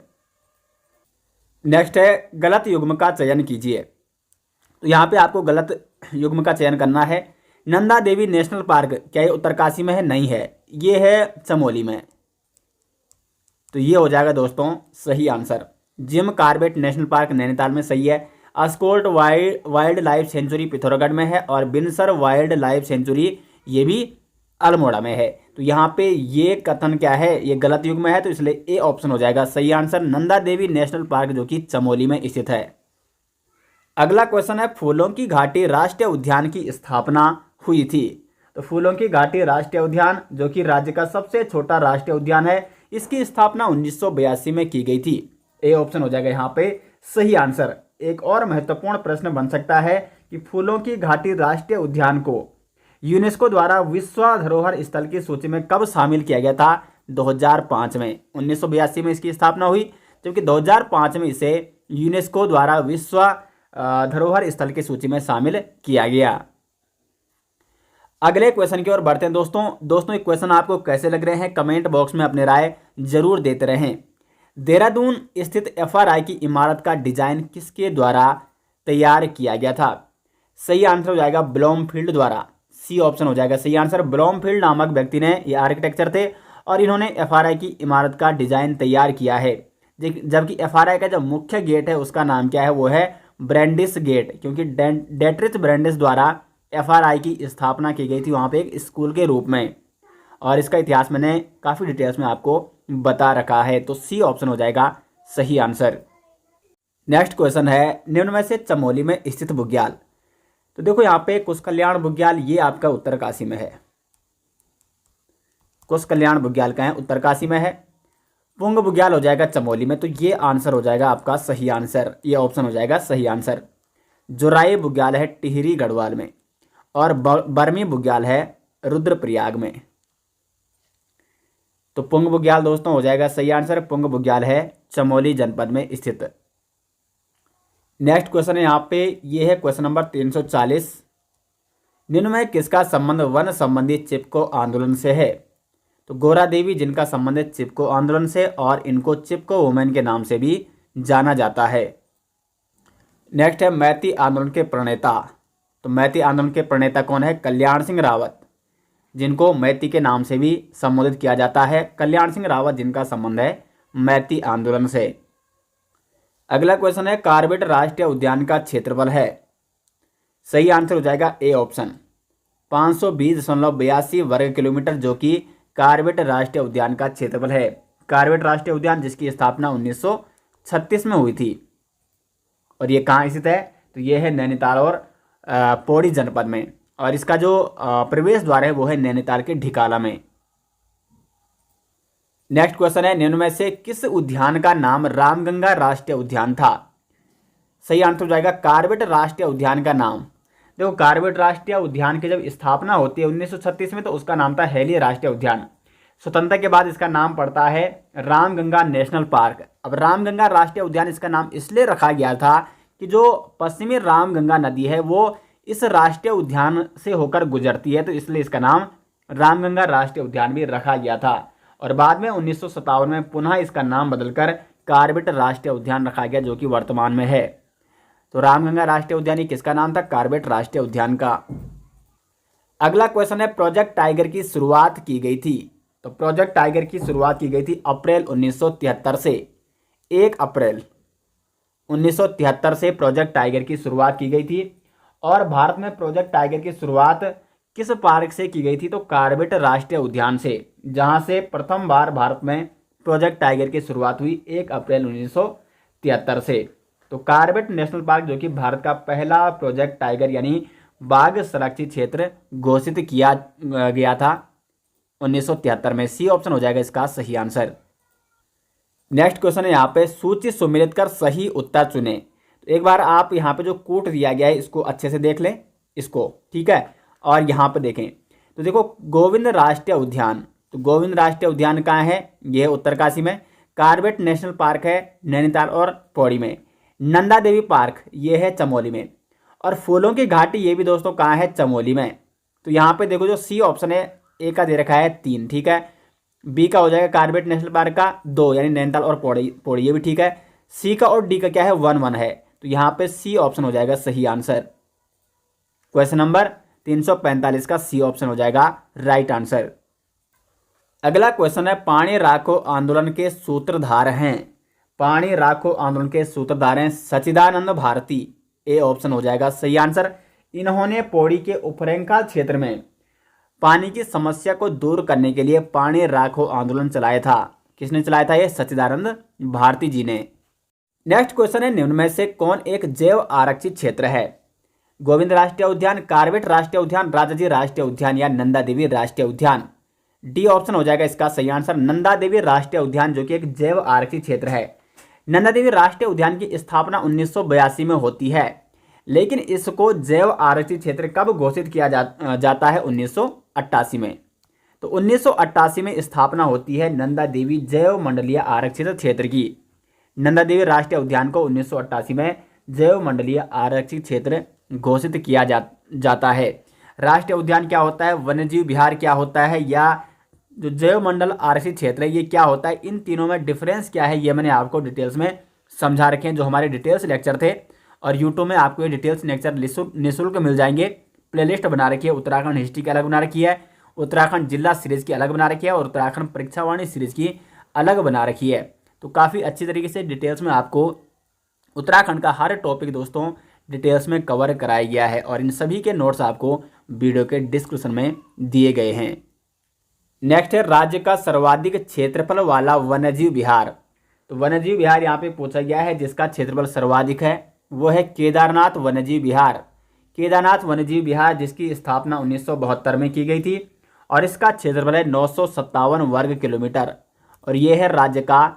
नेक्स्ट है गलत युग्म का चयन कीजिए, तो यहाँ पे आपको गलत युग्म का चयन करना है। नंदा देवी नेशनल पार्क क्या ये उत्तरकाशी में है? नहीं है, ये है चमोली में। तो ये हो जाएगा दोस्तों सही answer. Jim Corbett national park Nainital में सही है। Askot wildlife sanctuary Pithoragarh में है और बिनसर वाइल्ड लाइफ सेंचुरी ये भी अल्मोड़ा में है। तो यहाँ पे ये कथन क्या है? ये गलत युग्म है, तो इसलिए ए ऑप्शन हो जाएगा सही answer. Nanda Devi national park जो कि चमोली में स्थित है। अगला क्वेश्चन है फूलों की घाटी राष्ट्रीय उद्यान की स्थापना हुई थी। तो फूलों की घाटी राष्ट्रीय उद्यान जो कि राज्य का सबसे छोटा राष्ट्रीय उद्यान है, इसकी स्थापना 1982 में की गई थी। ए ऑप्शन हो जाएगा यहाँ पे सही आंसर। एक और महत्वपूर्ण प्रश्न बन सकता है कि फूलों की घाटी राष्ट्रीय उद्यान को यूनेस्को द्वारा विश्व धरोहर स्थल की सूची में कब शामिल किया गया था? 2005 में। 1982 में इसकी स्थापना हुई, जबकि 2005 में इसे यूनेस्को द्वारा विश्व धरोहर स्थल की सूची में शामिल किया गया। अगले क्वेश्चन की ओर बढ़ते हैं दोस्तों ये क्वेश्चन आपको कैसे लग रहे हैं कमेंट बॉक्स में अपने राय जरूर देते रहें। देहरादून स्थित एफआरआई की इमारत का डिजाइन किसके द्वारा तैयार किया गया था? सही आंसर हो जाएगा ब्लूमफील्ड द्वारा। सी ऑप्शन हो जाएगा सही आंसर। ब्लूमफील्ड नामक व्यक्ति ने, ये आर्किटेक्चर थे और इन्होंने एफआरआई की इमारत का डिजाइन तैयार किया है। जबकि एफआरआई का जो मुख्य गेट है उसका नाम क्या है? वो है ब्रैंडिस गेट, क्योंकि डेट्रिच ब्रैंडिस द्वारा एफआरआई की स्थापना की गई थी वहाँ पे एक स्कूल के रूप में, और इसका इतिहास मैंने काफ़ी डिटेल्स में आपको बता रखा है। तो सी ऑप्शन हो जाएगा सही आंसर। नेक्स्ट क्वेश्चन है निम्न में से चमोली में स्थित बुग्याल। तो देखो यहाँ पे कुश कल्याण बुग्याल ये आपका उत्तरकाशी में है। कुश कल्याण बुग्याल का है उत्तरकाशी में है। पुंग बुग्याल हो जाएगा चमोली में, तो ये आंसर हो जाएगा आपका सही आंसर। ये ऑप्शन हो जाएगा सही आंसर। जोराई बुग्याल है टिहरी गढ़वाल में और बर्मी बुग्याल है रुद्रप्रयाग में। तो पुंग बुग्याल दोस्तों हो जाएगा सही आंसर। पुंग बुग्याल है चमोली जनपद में स्थित। नेक्स्ट क्वेश्चन है यहाँ पे, ये है क्वेश्चन नंबर 340। निम्न में किसका संबंध वन संबंधी चिपको आंदोलन से है? तो गोरा देवी जिनका संबंध है चिपको आंदोलन से, और इनको चिपको वुमेन के नाम से भी जाना जाता है। नेक्स्ट है मैती आंदोलन के प्रणेता। तो मैती आंदोलन के प्रणेता कौन है? कल्याण सिंह रावत, जिनको मैती के नाम से भी संबोधित किया जाता है। कल्याण सिंह रावत जिनका संबंध है मैती आंदोलन से। अगला क्वेश्चन है कार्बेट राष्ट्रीय उद्यान का क्षेत्रफल है। सही आंसर हो जाएगा ए ऑप्शन 520.82 वर्ग किलोमीटर, जो कि कार्बेट राष्ट्रीय उद्यान का क्षेत्रफल है। कार्बेट राष्ट्रीय उद्यान जिसकी स्थापना 1936 में हुई थी, और ये कहाँ स्थित है? तो ये है नैनीताल और पौड़ी जनपद में, और इसका जो प्रवेश द्वार है वो है नैनीताल के ढिकाला में। नेक्स्ट क्वेश्चन है निम्न में से किस उद्यान का नाम रामगंगा राष्ट्रीय उद्यान था? सही आंसर हो जाएगा कार्बेट राष्ट्रीय उद्यान का नाम। देखो कार्बेट राष्ट्रीय उद्यान की जब स्थापना होती है 1936 में, तो उसका नाम था हेली राष्ट्रीय उद्यान। स्वतंत्रता के बाद इसका नाम पड़ता है रामगंगा नेशनल पार्क। अब रामगंगा राष्ट्रीय उद्यान इसका नाम इसलिए रखा गया था कि जो पश्चिमी रामगंगा नदी है वो इस राष्ट्रीय उद्यान से होकर गुजरती है, तो इसलिए इसका नाम रामगंगा राष्ट्रीय उद्यान भी रखा गया था। और बाद में 1957 में पुनः इसका नाम बदलकर कार्बेट राष्ट्रीय उद्यान रखा गया, जो कि वर्तमान में है। तो रामगंगा राष्ट्रीय उद्यान किसका नाम था? कार्बेट राष्ट्रीय उद्यान का। अगला क्वेश्चन है प्रोजेक्ट टाइगर की शुरुआत की गई थी। तो प्रोजेक्ट टाइगर की शुरुआत की गई थी अप्रैल 1973 से। 1 अप्रैल 1973 से प्रोजेक्ट टाइगर की शुरुआत की गई थी। और भारत में प्रोजेक्ट टाइगर की शुरुआत किस पार्क से की गई थी? तो कार्बेट राष्ट्रीय उद्यान से, जहां से प्रथम बार भारत में प्रोजेक्ट टाइगर की शुरुआत हुई 1 अप्रैल 1973 से। तो कार्बेट नेशनल पार्क जो कि भारत का पहला प्रोजेक्ट टाइगर यानी बाघ संरक्षित क्षेत्र घोषित किया गया था 1973 में। सी ऑप्शन हो जाएगा इसका सही आंसर। नेक्स्ट क्वेश्चन है यहाँ पे सूची सुमेलित कर सही उत्तर चुने। तो एक बार आप यहाँ पे जो कोट दिया गया है इसको अच्छे से देख लें इसको, ठीक है। और यहाँ पे देखें तो देखो गोविंद राष्ट्रीय उद्यान, तो गोविंद राष्ट्रीय उद्यान कहाँ है? ये है उत्तरकाशी में। कार्बेट नेशनल पार्क है नैनीताल और पौड़ी में। नंदा देवी पार्क ये है चमोली में। और फूलों की घाटी ये भी दोस्तों कहाँ है, चमोली में। तो यहाँ पे देखो जो सी ऑप्शन है ए का दे रखा है 3, ठीक है। बी का हो जाएगा कार्बेट नेशनल पार्क का 2 यानी नैनीताल और पौड़ी ये भी ठीक है। सी का और डी का क्या है 1 है। तो यहाँ पे सी ऑप्शन हो जाएगा सही आंसर। क्वेश्चन नंबर 345 का सी ऑप्शन हो जाएगा राइट आंसर। अगला क्वेश्चन है पानी राखो आंदोलन के सूत्रधार हैं। पानी राखो आंदोलन के सूत्रधार हैं सच्चिदानंद भारती, ए ऑप्शन हो जाएगा सही आंसर। इन्होंने पौड़ी के उपरंका क्षेत्र में पानी की समस्या को दूर करने के लिए पानी राखो आंदोलन चलाया था। किसने चलाया था, ये सच्चिदानंद भारती जी ने। नेक्स्ट क्वेश्चन है निम्न में से कौन एक जैव आरक्षित क्षेत्र है। गोविंद राष्ट्रीय उद्यान, कार्बेट राष्ट्रीय उद्यान, राजाजी राष्ट्रीय उद्यान या नंदा देवी राष्ट्रीय उद्यान। डी ऑप्शन हो जाएगा इसका सही आंसर, नंदा देवी राष्ट्रीय उद्यान जो कि एक जैव आरक्षित क्षेत्र है। नंदा देवी राष्ट्रीय उद्यान की स्थापना 1982 में होती है, लेकिन इसको जैव आरक्षित क्षेत्र कब घोषित किया जाता है, 1988 में। तो 1988 में स्थापना होती है नंदा देवी जैव मंडलीय आरक्षित क्षेत्र की। नंदा देवी राष्ट्रीय उद्यान को 1988 में जैव मंडलीय आरक्षित क्षेत्र घोषित किया जाता है। राष्ट्रीय उद्यान क्या होता है, वन्यजीव विहार क्या होता है, या जो जैव मंडल आरक्षित क्षेत्र है ये क्या होता है, इन तीनों में डिफरेंस क्या है, ये मैंने आपको डिटेल्स में समझा रखे हैं। जो हमारे डिटेल्स लेक्चर थे और यूट्यूब में आपको ये डिटेल्स लेक्चर निःशुल्क मिल जाएंगे। प्लेलिस्ट बना रखी है, उत्तराखंड हिस्ट्री की अलग बना रखी है, उत्तराखंड जिला सीरीज की अलग बना रखी है और उत्तराखंड परीक्षावाणी सीरीज की अलग बना रखी है। तो काफ़ी अच्छी तरीके से डिटेल्स में आपको उत्तराखंड का हर टॉपिक दोस्तों डिटेल्स में कवर कराया गया है और इन सभी के नोट्स आपको वीडियो के डिस्क्रिप्शन में दिए गए हैं। नेक्स्ट है राज्य का सर्वाधिक क्षेत्रफल वाला वन्यजीव विहार। तो वन्यजीव विहार यहाँ पे पूछा गया है जिसका क्षेत्रफल सर्वाधिक है वो है केदारनाथ वन्यजीव विहार। केदारनाथ वन्यजीव विहार जिसकी स्थापना 1972 में की गई थी और इसका क्षेत्रफल है 957 वर्ग किलोमीटर और ये है राज्य का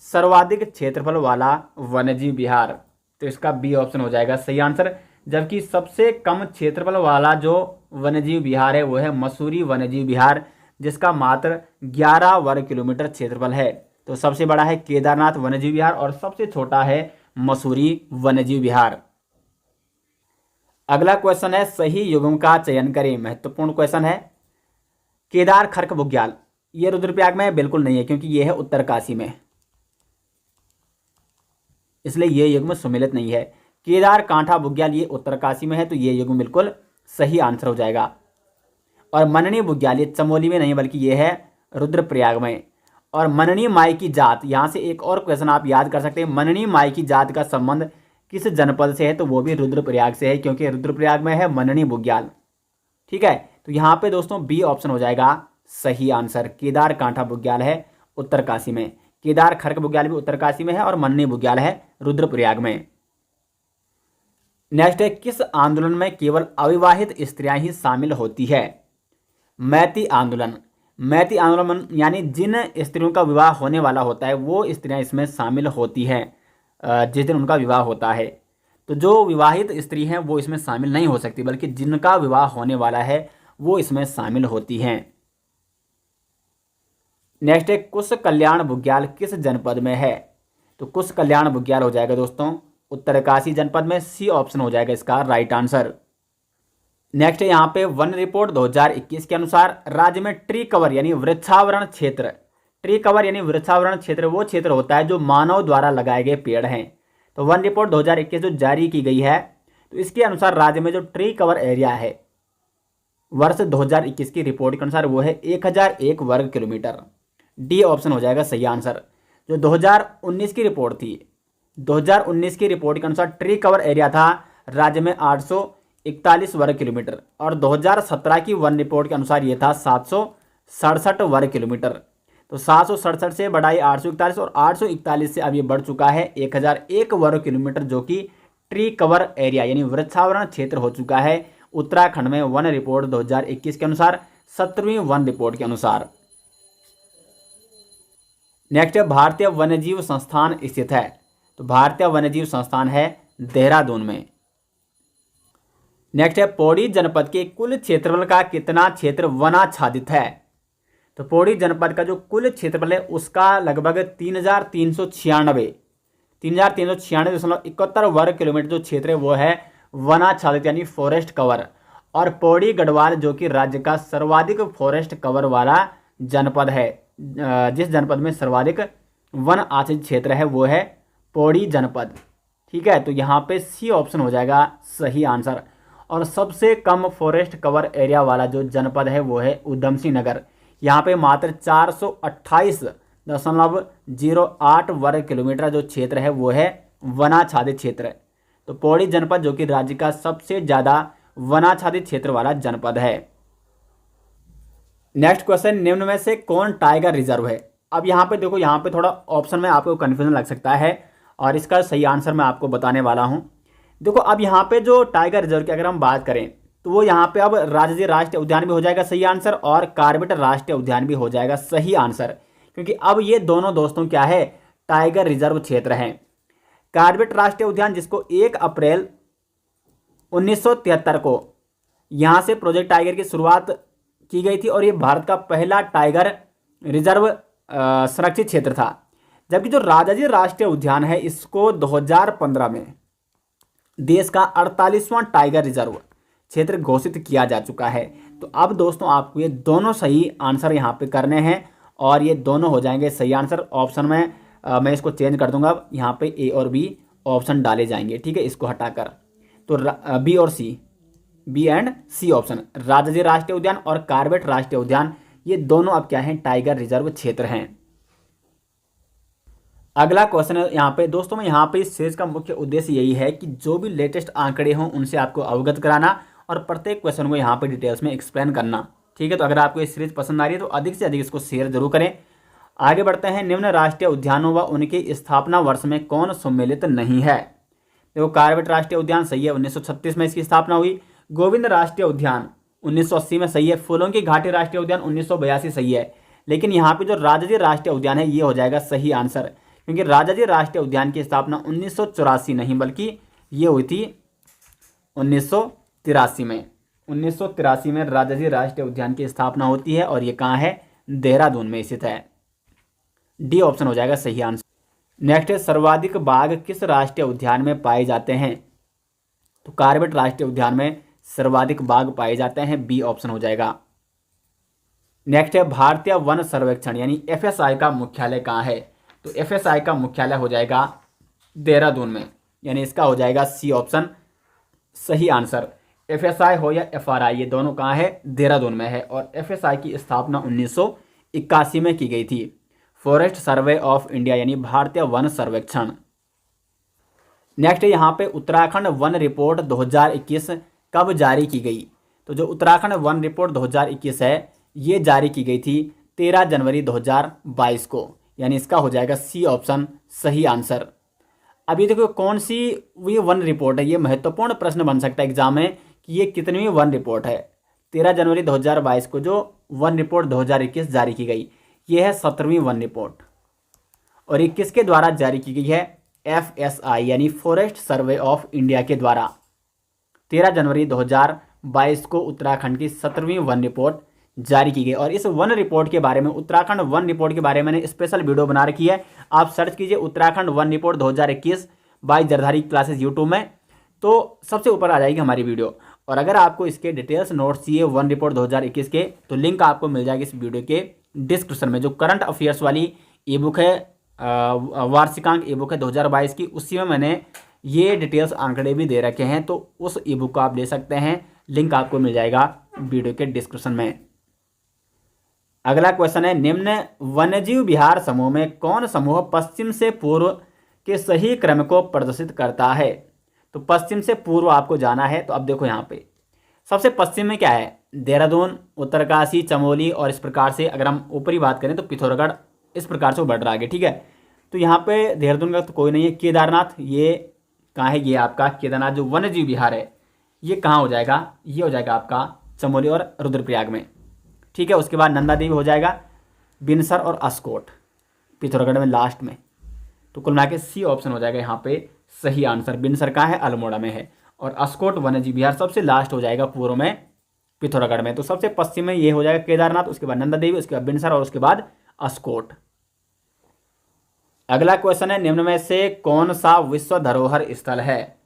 सर्वाधिक क्षेत्रफल वाला वन्यजीव विहार। तो इसका बी ऑप्शन हो जाएगा सही आंसर। जबकि सबसे कम क्षेत्रफल वाला जो वन्यजीव विहार है वो है मसूरी वन्यजीव विहार जिसका मात्र 11 वर्ग किलोमीटर क्षेत्रफल है। तो सबसे बड़ा है केदारनाथ वन्यजीव विहार और सबसे छोटा है मसूरी वन्यजीव विहार। अगला क्वेश्चन है सही युग्म का चयन करें। महत्वपूर्ण क्वेश्चन है। केदार खर्क बुग्याल ये रुद्रप्रयाग में बिल्कुल नहीं है क्योंकि ये है उत्तरकाशी में, इसलिए ये युग्म सम्मिलित नहीं है। केदार कांठा बुग्याल ये उत्तरकाशी में है तो ये युग्म बिल्कुल सही आंसर हो जाएगा। और मननी बुग्याल ये चमोली में नहीं बल्कि ये है रुद्रप्रयाग में। और मननी माई की जात, यहाँ से एक और क्वेश्चन आप याद कर सकते हैं, मननी माई की जात का संबंध किस जनपद से है, तो वो भी रुद्रप्रयाग से है क्योंकि रुद्रप्रयाग में है मननी बुग्याल। ठीक है, तो यहाँ पे दोस्तों बी ऑप्शन हो जाएगा सही आंसर। केदार कांठा बुग्याल है उत्तरकाशी में, केदार खर्क बुग्याल भी उत्तरकाशी में है और मननी बुग्याल है रुद्रप्रयाग में। नेक्स्ट है किस आंदोलन में केवल अविवाहित स्त्रियां ही शामिल होती है। मैती आंदोलन। मैती आंदोलन यानी जिन स्त्रियों का विवाह होने वाला होता है वो स्त्रियां इसमें शामिल होती हैं जिस दिन उनका विवाह होता है। तो जो विवाहित स्त्री हैं वो इसमें शामिल नहीं हो सकती बल्कि जिनका विवाह होने वाला है वो इसमें शामिल होती हैं। नेक्स्ट है कुश कल्याण बुग्याल किस जनपद में है। तो कुश कल्याण बुग्याल हो जाएगा दोस्तों उत्तरकाशी जनपद में, सी ऑप्शन हो जाएगा इसका राइट आंसर। नेक्स्ट है यहाँ पे वन रिपोर्ट 2021 के अनुसार राज्य में ट्री कवर यानी वृक्षावरण क्षेत्र, ट्री कवर यानी वृक्षावरण क्षेत्र वो क्षेत्र होता है जो मानव द्वारा लगाए गए पेड़ हैं। तो वन रिपोर्ट 2021 जो जारी की गई है तो इसके अनुसार राज्य में जो ट्री कवर एरिया है वर्ष 2021 की रिपोर्ट के अनुसार वो है 1001 वर्ग किलोमीटर। डी ऑप्शन हो जाएगा सही आंसर। जो 2019 की रिपोर्ट थी, 2019 की रिपोर्ट के अनुसार ट्री कवर एरिया था राज्य में 841 वर्ग किलोमीटर और 2017 की वन रिपोर्ट के अनुसार ये था 767 वर्ग किलोमीटर। तो 767 से बढ़ाई 841 और 841 से अब ये बढ़ चुका है 1001 वर्ग किलोमीटर जो कि ट्री कवर एरिया यानी वृक्षावरण क्षेत्र हो चुका है उत्तराखंड में वन रिपोर्ट 2021 के अनुसार, 17वीं वन रिपोर्ट के अनुसार। नेक्स्ट है भारतीय वन्यजीव संस्थान स्थित है। तो भारतीय वन्यजीव संस्थान है देहरादून में। नेक्स्ट है पौड़ी जनपद के कुल क्षेत्रफल का कितना क्षेत्र वनाच्छादित है। तो पौड़ी जनपद का जो कुल क्षेत्रफल है उसका लगभग 3,396.71 वर्ग किलोमीटर जो क्षेत्र है वो है वनाच्छादित यानी फॉरेस्ट कवर। और पौड़ी गढ़वाल जो कि राज्य का सर्वाधिक फॉरेस्ट कवर वाला जनपद है, जिस जनपद में सर्वाधिक वन आच्छादित क्षेत्र है वो है पौड़ी जनपद। ठीक है, तो यहाँ पे सी ऑप्शन हो जाएगा सही आंसर। और सबसे कम फॉरेस्ट कवर एरिया वाला जो जनपद है वो है उधम सिंह नगर। यहाँ पे मात्र 428.08 वर्ग किलोमीटर जो क्षेत्र है वो है वनाच्छादित क्षेत्र है। तो पौड़ी जनपद जो कि राज्य का सबसे ज़्यादा वनाच्छादित क्षेत्र वाला जनपद है। नेक्स्ट क्वेश्चन, निम्न में से कौन टाइगर रिजर्व है? अब यहाँ पे देखो, यहाँ पे थोड़ा ऑप्शन में आपको कन्फ्यूजन लग सकता है और इसका सही आंसर मैं आपको बताने वाला हूँ। देखो, अब यहाँ पे जो टाइगर रिजर्व की अगर हम बात करें तो वो यहाँ पे अब राजाजी राष्ट्रीय उद्यान भी हो जाएगा सही आंसर और कार्बेट राष्ट्रीय उद्यान भी हो जाएगा सही आंसर, क्योंकि अब ये दोनों दोस्तों क्या है, टाइगर रिजर्व क्षेत्र हैं। कार्बेट राष्ट्रीय उद्यान जिसको 1 अप्रैल 1973 को यहाँ से प्रोजेक्ट टाइगर की शुरुआत की गई थी और ये भारत का पहला टाइगर रिजर्व संरक्षित क्षेत्र था। जबकि जो राजाजी राष्ट्रीय उद्यान है इसको 2015 में देश का 48वां टाइगर रिजर्व क्षेत्र घोषित किया जा चुका है। तो अब दोस्तों आपको ये दोनों सही आंसर यहाँ पे करने हैं और ये दोनों हो जाएंगे सही आंसर। ऑप्शन में मैं इसको चेंज कर दूंगा, अब यहाँ पे ए और बी ऑप्शन डाले जाएंगे। ठीक है, इसको हटाकर तो बी और C, B and C option, Rajaji राष्ट्रीय उद्यान और कार्बेट राष्ट्रीय उद्यान, ये दोनों अब क्या हैं, टाइगर रिजर्व क्षेत्र हैं। अगला क्वेश्चन है यहाँ पे दोस्तों, में यहाँ पे इस सीरीज का मुख्य उद्देश्य यही है कि जो भी लेटेस्ट आंकड़े हों उनसे आपको अवगत कराना और प्रत्येक क्वेश्चन को यहाँ पे डिटेल्स में एक्सप्लेन करना। ठीक है, तो अगर आपको ये सीरीज पसंद आ रही है तो अधिक से अधिक इसको शेयर जरूर करें। आगे बढ़ते हैं, निम्न राष्ट्रीय उद्यानों व उनके स्थापना वर्ष में कौन सम्मिलित नहीं है? देखो, कार्बेट राष्ट्रीय उद्यान सही है, 1936 में इसकी स्थापना हुई। गोविंद राष्ट्रीय उद्यान 1980 में सही है। फूलों की घाटी राष्ट्रीय उद्यान 1982 सही है। लेकिन यहाँ पे जो राजाजी राष्ट्रीय उद्यान है ये हो जाएगा सही आंसर, क्योंकि राजाजी राष्ट्रीय उद्यान की स्थापना 1984 नहीं बल्कि ये हुई थी 1983 में। 1983 में राजाजी राष्ट्रीय उद्यान की स्थापना होती है और ये कहाँ है, देहरादून में स्थित है। डी ऑप्शन हो जाएगा सही आंसर। नेक्स्ट है, सर्वाधिक बाघ किस राष्ट्रीय उद्यान में पाए जाते हैं? तो कार्बेट राष्ट्रीय उद्यान में सर्वाधिक बाघ पाए जाते हैं, बी ऑप्शन हो जाएगा। नेक्स्ट है, भारतीय वन सर्वेक्षण यानी एफएसआई का मुख्यालय कहाँ है? तो एफएसआई का मुख्यालय हो जाएगा देहरादून में, यानी इसका हो जाएगा सी ऑप्शन सही आंसर। एफएसआई हो या एफआरआई ये दोनों कहाँ है, देहरादून में है। और एफएसआई की स्थापना 1981 में की गई थी। फॉरेस्ट सर्वे ऑफ इंडिया यानी भारतीय वन सर्वेक्षण। नेक्स्ट है, यहाँ पे उत्तराखंड वन रिपोर्ट 2021 कब जारी की गई? तो जो उत्तराखंड वन रिपोर्ट 2021 है ये जारी की गई थी 13 जनवरी 2022 को, यानी इसका हो जाएगा सी ऑप्शन सही आंसर। अभी देखो कौन सी ये वन रिपोर्ट है, ये महत्वपूर्ण प्रश्न बन सकता है एग्जाम में कि ये कितनी वन रिपोर्ट है। 13 जनवरी 2022 को जो वन रिपोर्ट 2021 जारी की गई ये है 17वीं वन रिपोर्ट और ये किसके द्वारा जारी की गई है? एफएसआई यानी फॉरेस्ट सर्वे ऑफ इंडिया के द्वारा 13 जनवरी 2022 को उत्तराखंड की 17वीं वन रिपोर्ट जारी की गई। और इस वन रिपोर्ट के बारे में, उत्तराखंड वन रिपोर्ट के बारे में मैंने स्पेशल वीडियो बना रखी है, आप सर्च कीजिए उत्तराखंड वन report 2021 by Jardhari classes YouTube में, तो सबसे ऊपर आ जाएगी हमारी वीडियो। और अगर आपको इसके डिटेल्स नोट्स चाहिए वन रिपोर्ट 2021 के तो लिंक आपको मिल जाएगी इस वीडियो के डिस्क्रिप्शन में। जो करंट अफेयर्स वाली ई बुक है, वार्षिकांक ई बुक है 2022 की, उसी में मैंने ये डिटेल्स आंकड़े भी दे रखे हैं, तो उस ई बुक को आप ले सकते हैं, लिंक आपको मिल जाएगा वीडियो के डिस्क्रिप्शन में। अगला क्वेश्चन है, निम्न वन्यजीव विहार समूह में कौन समूह पश्चिम से पूर्व के सही क्रम को प्रदर्शित करता है? तो पश्चिम से पूर्व आपको जाना है, तो अब देखो यहाँ पे सबसे पश्चिम में क्या है, देहरादून, उत्तरकाशी, चमोली और इस प्रकार से अगर हम ऊपरी बात करें तो पिथौरागढ़, इस प्रकार से वो बढ़ रहा है। ठीक है, तो यहाँ पे देहरादून का तो कोई नहीं है। केदारनाथ ये कहाँ है, ये आपका केदारनाथ जो वन्यजीव विहार है ये कहाँ हो जाएगा, ये हो जाएगा आपका चमोली और रुद्रप्रयाग में। ठीक है, उसके बाद नंदा देवी हो जाएगा, बिनसर और अस्कोट पिथौरागढ़ में लास्ट में। तो कुल मिला के सी ऑप्शन हो जाएगा यहाँ पे सही आंसर। बिनसर कहाँ है, अल्मोड़ा में है, और अस्कोट वन्यजीव विहार सबसे लास्ट हो जाएगा पूर्व में पिथौरागढ़ में। तो सबसे पश्चिम में ये हो जाएगा केदारनाथ, उसके बाद नंदा देवी, उसके बाद बिनसर और उसके बाद अस्कोट। अगला क्वेश्चन है, निम्न में से कौन सा विश्व धरोहर स्थल है?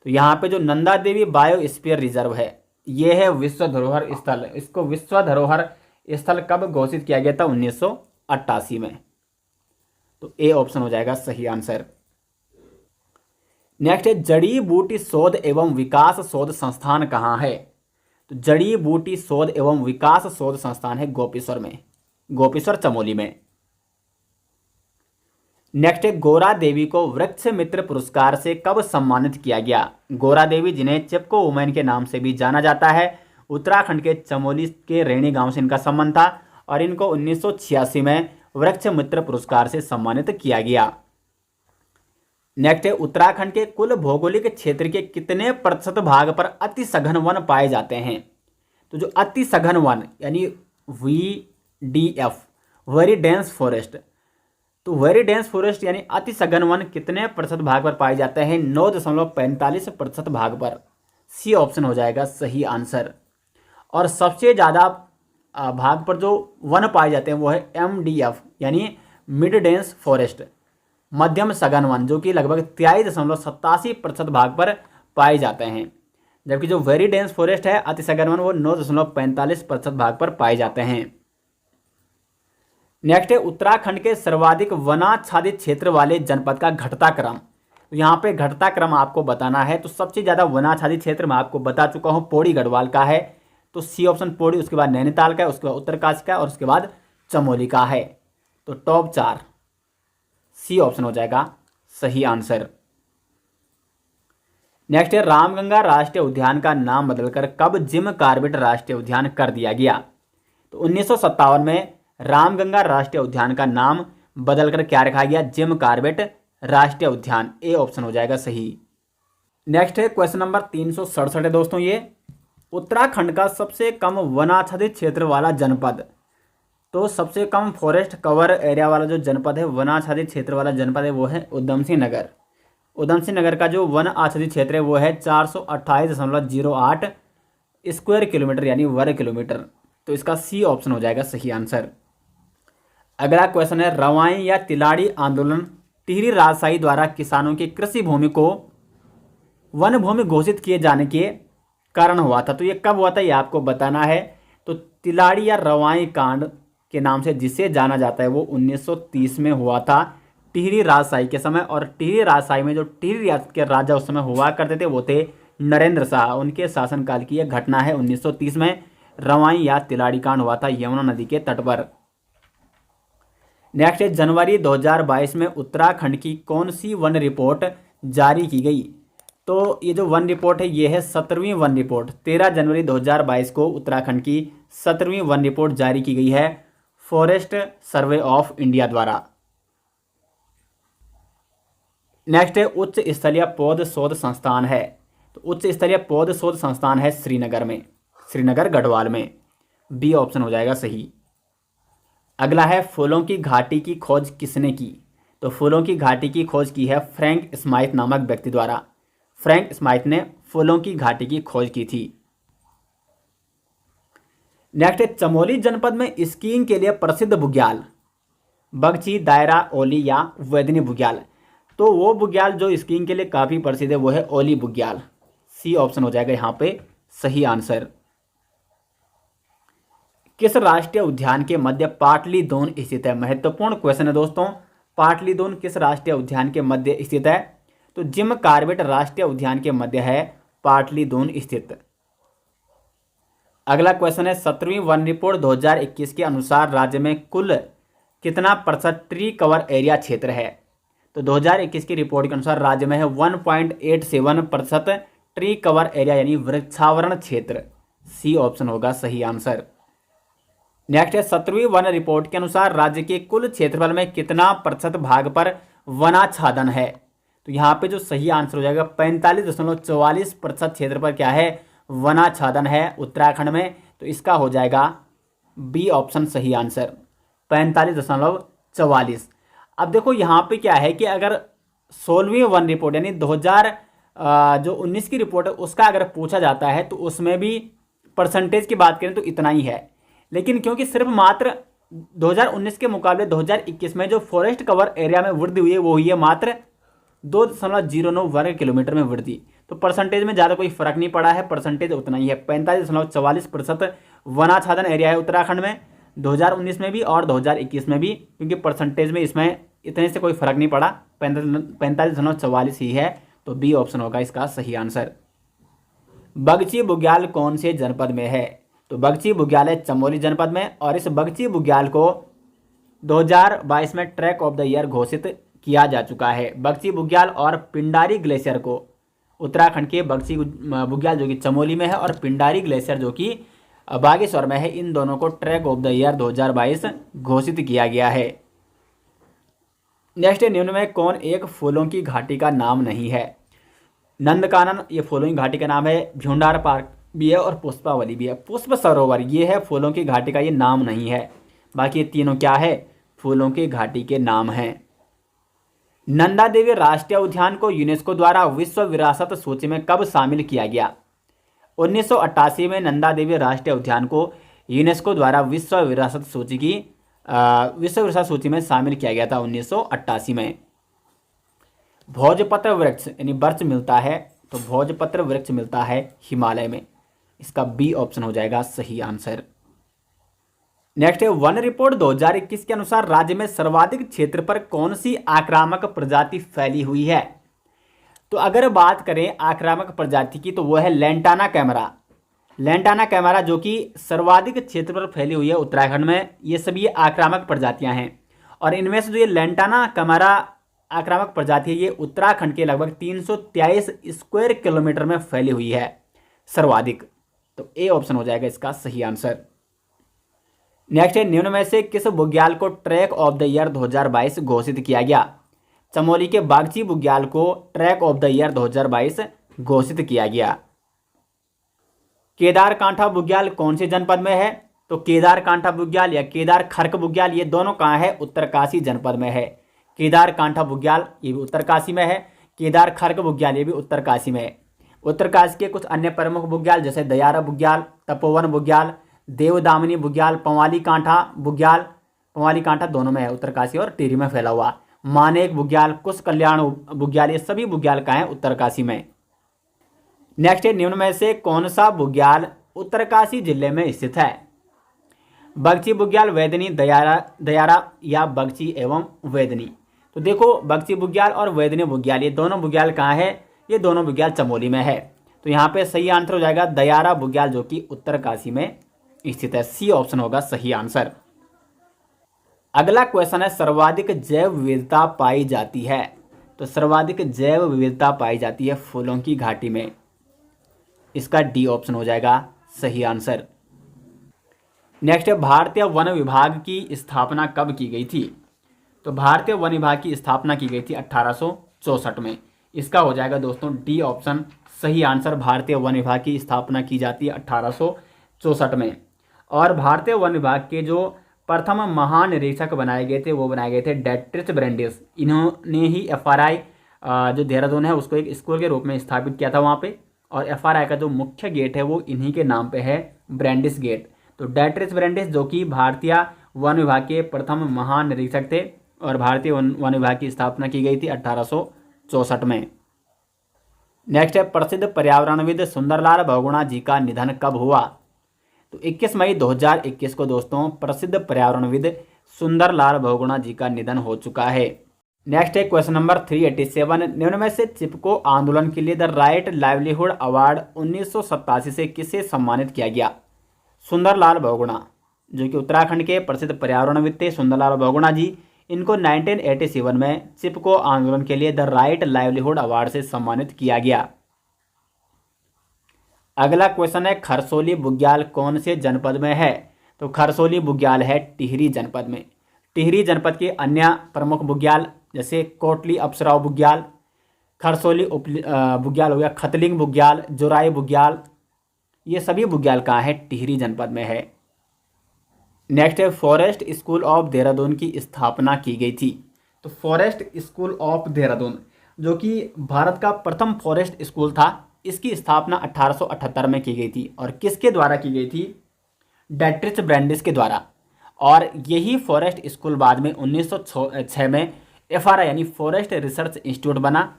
तो यहाँ पे जो नंदा देवी बायोस्फीयर रिजर्व है, ये है विश्व धरोहर स्थल। इसको विश्व धरोहर स्थल कब घोषित किया गया था? 1988 में। तो ए ऑप्शन हो जाएगा सही आंसर। नेक्स्ट है, जड़ी बूटी शोध एवं विकास शोध संस्थान कहाँ है? तो जड़ी बूटी शोध एवं विकास शोध संस्थान है गोपेश्वर में, गोपेश्वर चमोली में। नेक्स्ट है, गोरा देवी को वृक्ष मित्र पुरस्कार से कब सम्मानित किया गया? गोरा देवी, जिन्हें चिपको वुमेन के नाम से भी जाना जाता है, उत्तराखंड के चमोली के रेणी गांव से इनका संबंध था और इनको 1986 में वृक्ष मित्र पुरस्कार से सम्मानित किया गया। नेक्स्ट है, उत्तराखंड के कुल भौगोलिक क्षेत्र के कितने प्रतिशत भाग पर अति सघन वन पाए जाते हैं? तो जो अति सघन वन यानी VDF, वेरी डेंस फॉरेस्ट, तो वेरी डेंस फॉरेस्ट यानी अति सघन वन कितने प्रतिशत भाग पर पाए जाते हैं? 9.45% भाग पर। सी ऑप्शन हो जाएगा सही आंसर। और सबसे ज़्यादा भाग पर जो वन पाए जाते हैं वो है MDF यानी मिड डेंस फॉरेस्ट, मध्यम सघन वन, जो कि लगभग 23.87% भाग पर पाए जाते हैं। जबकि जो वेरी डेंस फॉरेस्ट है, अति सघन वन, वो 9.45% भाग पर पाए जाते हैं। नेक्स्ट है, उत्तराखंड के सर्वाधिक वनाच्छादित क्षेत्र वाले जनपद का घटता क्रम। तो यहाँ पे घटता क्रम आपको बताना है। तो सबसे ज़्यादा वनाच्छादित क्षेत्र मैं आपको बता चुका हूँ, पौड़ी गढ़वाल का है। तो सी ऑप्शन पौड़ी, उसके बाद नैनीताल का है, उसके बाद उत्तरकाशी का और उसके बाद चमोली का है। तो टॉप 4 सी ऑप्शन हो जाएगा सही आंसर। नेक्स्ट है, रामगंगा राष्ट्रीय उद्यान का नाम बदलकर कब जिम कॉर्बेट राष्ट्रीय उद्यान कर दिया गया? तो 1957 में रामगंगा राष्ट्रीय उद्यान का नाम बदलकर क्या रखा गया? जिम कॉर्बेट राष्ट्रीय उद्यान। ए ऑप्शन हो जाएगा सही। नेक्स्ट है, क्वेश्चन नंबर 367 है दोस्तों। ये उत्तराखंड का सबसे कम वनाच्छादित क्षेत्र वाला जनपद। तो सबसे कम फॉरेस्ट कवर एरिया वाला जो जनपद है, वनाच्छादित क्षेत्र वाला जनपद है, वो है उधम सिंह नगर। उधम सिंह नगर का जो वन आच्छादित क्षेत्र है वो है 428.08 स्क्वायर किलोमीटर यानी वर्ग किलोमीटर। तो इसका सी ऑप्शन हो जाएगा सही आंसर। अगला क्वेश्चन है, रवाई या तिलाड़ी आंदोलन टिहरी राजशाही द्वारा किसानों की कृषि भूमि को वन भूमि घोषित किए जाने के कारण हुआ था। तो ये कब हुआ था ये आपको बताना है। तो तिलाड़ी या रवाई कांड के नाम से जिसे जाना जाता है वो 1930 में हुआ था, टिहरी राजशाही के समय। और टिहरी राजशाही में जो टिहरी रियासत के राजा उस समय हुआ करते थे वो थे नरेंद्र शाह। उनके शासनकाल की यह घटना है। 1930 में रवाई या तिलाड़ी कांड हुआ था यमुना नदी के तट पर। नेक्स्ट है, जनवरी 2022 में उत्तराखंड की कौन सी वन रिपोर्ट जारी की गई? तो ये जो वन रिपोर्ट है ये है 17वीं वन रिपोर्ट। 13 जनवरी 2022 को उत्तराखंड की 17वीं वन रिपोर्ट जारी की गई है फॉरेस्ट सर्वे ऑफ इंडिया द्वारा। नेक्स्ट है, उच्च स्तरीय पौध शोध संस्थान है। तो उच्च स्तरीय पौध शोध संस्थान है श्रीनगर में, श्रीनगर गढ़वाल में। बी ऑप्शन हो जाएगा सही। अगला है, फूलों की घाटी की खोज किसने की? तो फूलों की घाटी की खोज की है फ्रैंक स्माइथ नामक व्यक्ति द्वारा। फ्रैंक स्माइथ ने फूलों की घाटी की खोज की थी। नेक्स्ट है, चमोली जनपद में स्कीइंग के लिए प्रसिद्ध बुग्याल, बगची, दायरा, ओली या वेदनी बुग्याल। तो वो बुग्याल जो स्कीइंग के लिए काफ़ी प्रसिद्ध है वो है ओली बुग्याल। सी ऑप्शन हो जाएगा यहाँ पे सही आंसर। किस राष्ट्रीय उद्यान के मध्य पाटली दोन स्थित है? महत्वपूर्ण क्वेश्चन है दोस्तों। पाटली दोन किस राष्ट्रीय उद्यान के मध्य स्थित है? तो जिम कॉर्बेट राष्ट्रीय उद्यान के मध्य है पाटली दोन स्थित। अगला क्वेश्चन है, 17वीं वन रिपोर्ट 2021 के अनुसार राज्य में कुल कितना प्रतिशत ट्री कवर एरिया क्षेत्र है? तो 2021 की रिपोर्ट के अनुसार राज्य में है 1.87% ट्री कवर एरिया यानी वृक्षावरण क्षेत्र। सी ऑप्शन होगा सही आंसर। नेक्स्ट है, 17वीं वन रिपोर्ट के अनुसार राज्य के कुल क्षेत्रफल में कितना प्रतिशत भाग पर वनाच्छादन है? तो यहाँ पे जो सही आंसर हो जाएगा 45.44% क्षेत्र पर क्या है? वनाच्छादन है उत्तराखंड में। तो इसका हो जाएगा बी ऑप्शन सही आंसर, 45.44। अब देखो यहाँ पे क्या है कि अगर 16वीं वन रिपोर्ट यानी 2019 की रिपोर्ट है उसका अगर पूछा जाता है तो उसमें भी परसेंटेज की बात करें तो इतना ही है, लेकिन क्योंकि सिर्फ मात्र 2019 के मुकाबले 2021 में जो फॉरेस्ट कवर एरिया में वृद्धि हुई है वो हुई है मात्र 2.09 वर्ग किलोमीटर में वृद्धि। तो परसेंटेज में ज़्यादा कोई फर्क नहीं पड़ा है, परसेंटेज उतना ही है। 45.44% वनाच्छादन एरिया है उत्तराखंड में 2019 में भी और 2021 में भी, क्योंकि परसेंटेज में इसमें इतने से कोई फर्क नहीं पड़ा, 45.44 ही है। तो बी ऑप्शन होगा इसका सही आंसर। बगची बुग्याल कौन से जनपद में है? तो बगची बुग्याल है चमोली जनपद में, और इस बगची बुग्याल को 2022 में ट्रैक ऑफ द ईयर घोषित किया जा चुका है। बगची बुग्याल और पिंडारी ग्लेशियर को, उत्तराखंड के बगची बुग्याल जो कि चमोली में है और पिंडारी ग्लेशियर जो कि बागेश्वर में है, इन दोनों को ट्रैक ऑफ द ईयर 2022 घोषित किया गया है। नेक्स्ट, निम्न में कौन एक फूलों की घाटी का नाम नहीं है? नंदकानन ये फूलों की घाटी का नाम है, भ्यूंडार पार्क भी है और पुष्पावली भी है। पुष्प सरोवर ये है फूलों की घाटी का, ये नाम नहीं है। बाकी ये तीनों क्या है? फूलों की घाटी के नाम हैं। नंदा देवी राष्ट्रीय उद्यान को यूनेस्को द्वारा विश्व विरासत सूची में कब शामिल किया गया? 1988 में नंदा देवी राष्ट्रीय उद्यान को यूनेस्को द्वारा विश्व विरासत सूची में शामिल किया गया था 1988 में। भोजपत्र वृक्ष यानी बर्च मिलता है, तो भोजपत्र वृक्ष मिलता है हिमालय में, इसका बी ऑप्शन हो जाएगा सही आंसर। नेक्स्ट है, वन रिपोर्ट 2021 के अनुसार राज्य में सर्वाधिक क्षेत्र पर कौन सी आक्रामक प्रजाति फैली हुई है? तो अगर बात करें आक्रामक प्रजाति की तो वो है लेंटाना कैमरा। लेंटाना कैमरा जो कि सर्वाधिक क्षेत्र पर फैली हुई है उत्तराखंड में। ये सभी आक्रामक प्रजातियां हैं, और इनमें से जो ये लेंटाना कैमरा आक्रामक प्रजाति है ये उत्तराखंड के लगभग 323 स्क्वायर किलोमीटर में फैली हुई है सर्वाधिक। तो ए ऑप्शन हो जाएगा इसका सही आंसर। नेक्स्ट है, निम्न में से किस बुग्याल को ट्रैक ऑफ द ईयर 2022 घोषित किया गया? चमोली के बागची बुग्याल को ट्रैक ऑफ द ईयर 2022 घोषित किया गया। केदार कांठा बुग्याल कौन से जनपद में है? तो केदार कांठा बुग्याल या केदार खर्क बुग्याल ये दोनों कहाँ है? उत्तरकाशी जनपद में है। केदार कांठा बुग्याल ये भी उत्तरकाशी में है, केदार खर्क बुग्याल ये भी उत्तरकाशी में है। उत्तरकाशी के कुछ अन्य प्रमुख बुग्याल जैसे दयारा बुग्याल, तपोवन बुग्याल, देवदामिनी बुग्याल, पंवाली कांठा बुग्याल, पंवाली कांठा दोनों में है, उत्तरकाशी और टिहरी में फैला हुआ। मानेक बुग्याल, कुश कल्याण बुग्याल ये सभी बुग्याल का है उत्तरकाशी में। नेक्स्ट है, निम्न में से कौन सा बुग्याल उत्तरकाशी जिले में स्थित है? बगची बुग्याल, वेदनी, दयारा या बगची एवं वेदनी। तो देखो बगची बुग्याल और वेदनी बुग्याल ये दोनों बुग्याल कहाँ है? ये दोनों बुग्याल चमोली में है। तो यहाँ पे सही आंसर हो जाएगा दयारा बुग्याल जो कि उत्तरकाशी में स्थित है। सी ऑप्शन होगा सही आंसर। अगला क्वेश्चन है, सर्वाधिक जैव विविधता पाई जाती है? तो सर्वाधिक जैव विविधता पाई जाती है फूलों की घाटी में, इसका डी ऑप्शन हो जाएगा सही आंसर। नेक्स्ट है, भारतीय वन विभाग की स्थापना कब की गई थी? तो भारतीय वन विभाग की स्थापना की गई थी 1864 में, इसका हो जाएगा दोस्तों डी ऑप्शन सही आंसर। भारतीय वन विभाग की स्थापना की जाती है 1864 में। और भारतीय वन विभाग के जो प्रथम महानिरीक्षक बनाए गए थे वो बनाए गए थे डेट्रिच ब्रेंडिस। इन्होंने ही FRI जो देहरादून है उसको एक स्कूल के रूप में स्थापित किया था वहाँ पे, और FRI का जो मुख्य गेट है वो इन्हीं के नाम पे है, ब्रेंडिस गेट। तो डेट्रिच ब्रेंडिस जो कि भारतीय वन विभाग के प्रथम महानिरीक्षक थे, और भारतीय वन विभाग की स्थापना की गई थी 1864 में। नेक्स्ट है, प्रसिद्ध पर्यावरणविद सुंदरलाल बहुगुणा जी का निधन कब हुआ? तो 21 मई 2021 को दोस्तों प्रसिद्ध पर्यावरणविद सुंदरलाल बहुगुणा जी का निधन हो चुका है। नेक्स्ट है क्वेश्चन नंबर 387, निम्न में से चिपको आंदोलन के लिए द राइट लाइवलीहुड अवार्ड 1987 से किसे सम्मानित किया गया? सुंदरलाल बहुगुणा जो कि उत्तराखंड के प्रसिद्ध पर्यावरणविद थे, सुंदरलाल बहुगुणा जी, इनको 1987 में चिपको आंदोलन के लिए द राइट लाइवलीहुड अवार्ड से सम्मानित किया गया। अगला क्वेश्चन है, खरसोली बुग्याल कौन से जनपद में है? तो खरसोली बुग्याल है टिहरी जनपद में। टिहरी जनपद के अन्य प्रमुख बुग्याल जैसे कोटली अप्सराव बुग्याल, खरसोली बुग्याल हो गया, खतलिंग बुग्याल, जोराई बुग्याल, ये सभी बुग्याल कहाँ है? टिहरी जनपद में है। नेक्स्ट है, फॉरेस्ट स्कूल ऑफ देहरादून की स्थापना की गई थी। तो फॉरेस्ट स्कूल ऑफ देहरादून जो कि भारत का प्रथम फॉरेस्ट स्कूल था, इसकी स्थापना 1878 में की गई थी और किसके द्वारा की गई थी? डेट्रिच ब्रैंडिस के द्वारा। और यही फॉरेस्ट स्कूल बाद में 1906 में FRI यानी फॉरेस्ट रिसर्च इंस्टीट्यूट बना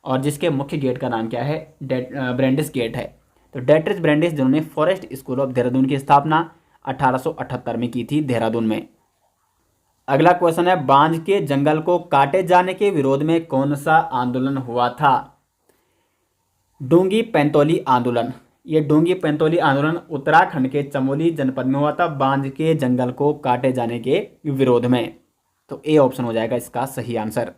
और जिसके मुख्य गेट का नाम क्या है? ब्रैंडिस गेट है। तो डेट्रिच ब्रैंडिस जिन्होंने फॉरेस्ट स्कूल ऑफ देहरादून की स्थापना 1878 में की थी देहरादून में। अगला क्वेश्चन है, बांज के जंगल को काटे जाने के विरोध में कौन सा आंदोलन हुआ था? डोंगी पैंतोली आंदोलन। ये डोंगी पैंतोली आंदोलन उत्तराखंड के चमोली जनपद में हुआ था, बांज के जंगल को काटे जाने के विरोध में। तो ए ऑप्शन हो जाएगा इसका सही आंसर।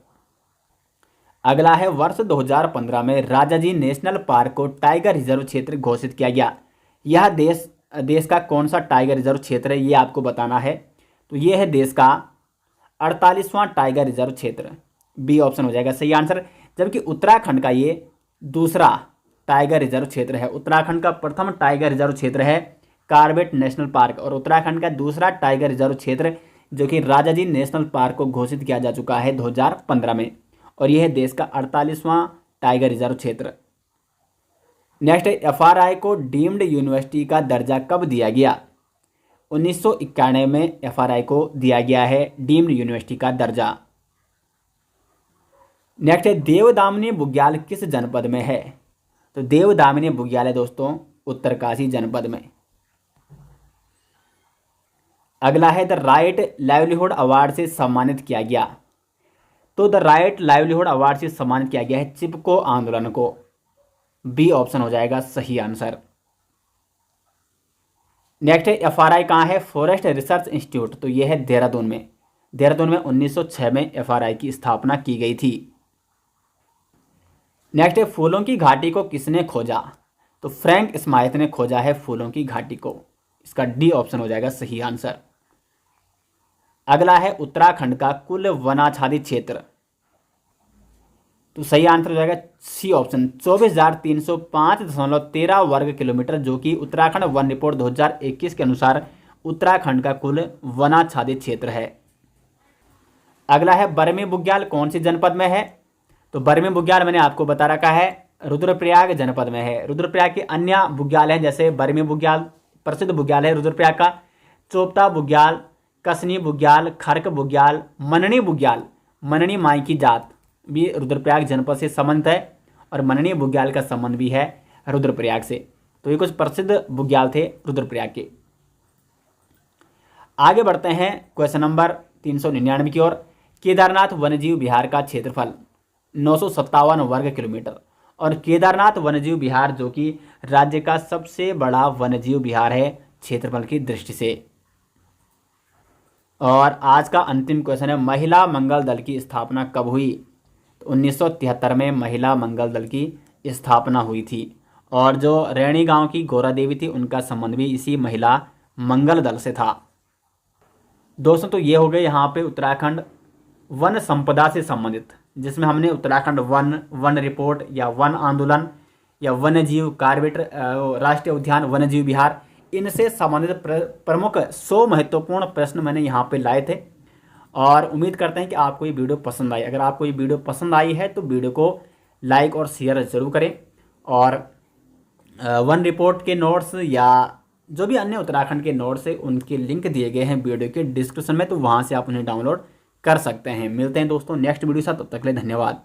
अगला है, वर्ष 2015 में राजाजी नेशनल पार्क को टाइगर रिजर्व क्षेत्र घोषित किया गया। यह देश का कौन सा टाइगर रिजर्व क्षेत्र है, ये आपको बताना है। तो ये है देश का 48वां टाइगर रिजर्व क्षेत्र। बी ऑप्शन हो जाएगा सही आंसर। जबकि उत्तराखंड का ये दूसरा टाइगर रिजर्व क्षेत्र है। उत्तराखंड का प्रथम टाइगर रिजर्व क्षेत्र है कार्बेट नेशनल पार्क और उत्तराखंड का दूसरा टाइगर रिजर्व क्षेत्र जो कि राजाजी नेशनल पार्क को घोषित किया जा चुका है 2015 में, और यह है देश का 48वां टाइगर रिजर्व क्षेत्र। नेक्स्ट है, FRI को डीम्ड यूनिवर्सिटी का दर्जा कब दिया गया? 1991 में FRI को दिया गया है डीम्ड यूनिवर्सिटी का दर्जा। नेक्स्ट है, देवदामिनी बुग्याल किस जनपद में है? तो देवदामिनी बुग्याल है दोस्तों उत्तरकाशी जनपद में। अगला है, द राइट लाइवलीहुड अवार्ड से सम्मानित किया गया। तो द राइट लाइवलीहुड अवार्ड से सम्मानित किया गया है चिपको आंदोलन को। बी ऑप्शन हो जाएगा सही आंसर। नेक्स्ट है, FRI कहाँ है? Forest research institute. तो यह है देहरादून में। देहरादून में 1906 में FRI की स्थापना की गई थी। नेक्स्ट है, फूलों की घाटी को किसने खोजा? तो फ्रैंक स्माइथ ने खोजा है फूलों की घाटी को। इसका डी ऑप्शन हो जाएगा सही आंसर। अगला है, उत्तराखंड का कुल वनाच्छादित क्षेत्र। तो सही आंसर हो जाएगा सी ऑप्शन 24,305.13 वर्ग किलोमीटर, जो कि उत्तराखंड वन रिपोर्ट 2021 के अनुसार उत्तराखंड का कुल वनाच्छादित क्षेत्र है। अगला है, बरमी बुग्याल कौन सी जनपद में है? तो बरमी बुग्याल मैंने आपको बता रखा है रुद्रप्रयाग जनपद में है। रुद्रप्रयाग के अन्य बुग्याल हैं जैसे बरमी बुग्याल प्रसिद्ध बुग्याल है रुद्रप्रयाग का, चोपता बुग्याल, कसनी बुग्याल, खरक बुग्याल, मननी बुग्याल, मननी माई की जात भी रुद्रप्रयाग जनपद से संबंधित है और मननी बुग्याल का संबंध भी है रुद्रप्रयाग से। तो ये कुछ प्रसिद्ध बुग्याल थे रुद्रप्रयाग के। आगे बढ़ते हैं क्वेश्चन नंबर 399 की ओर। केदारनाथ वन्यजीव विहार का क्षेत्रफल 957 वर्ग किलोमीटर, और केदारनाथ वन्यजीव विहार जो कि राज्य का सबसे बड़ा वन्यजीव विहार है क्षेत्रफल की दृष्टि से। और आज का अंतिम क्वेश्चन है, महिला मंगल दल की स्थापना कब हुई? तो 1973 में महिला मंगल दल की स्थापना हुई थी, और जो रैणी गांव की गौरा देवी थी उनका संबंध भी इसी महिला मंगल दल से था। दोस्तों तो ये हो गए यहाँ पे उत्तराखंड वन संपदा से संबंधित, जिसमें हमने उत्तराखंड वन रिपोर्ट या वन आंदोलन या वन्यजीव कार्बेट राष्ट्रीय उद्यान वन्यजीव विहार, इनसे संबंधित प्रमुख 100 महत्वपूर्ण प्रश्न मैंने यहाँ पे लाए थे। और उम्मीद करते हैं कि आपको ये वीडियो पसंद आई। अगर आपको ये वीडियो पसंद आई है तो वीडियो को लाइक और शेयर जरूर करें, और वन रिपोर्ट के नोट्स या जो भी अन्य उत्तराखंड के नोट्स है उनके लिंक दिए गए हैं वीडियो के डिस्क्रिप्शन में, तो वहाँ से आप उन्हें डाउनलोड कर सकते हैं। मिलते हैं दोस्तों नेक्स्ट वीडियो के साथ, तब तक के लिए धन्यवाद।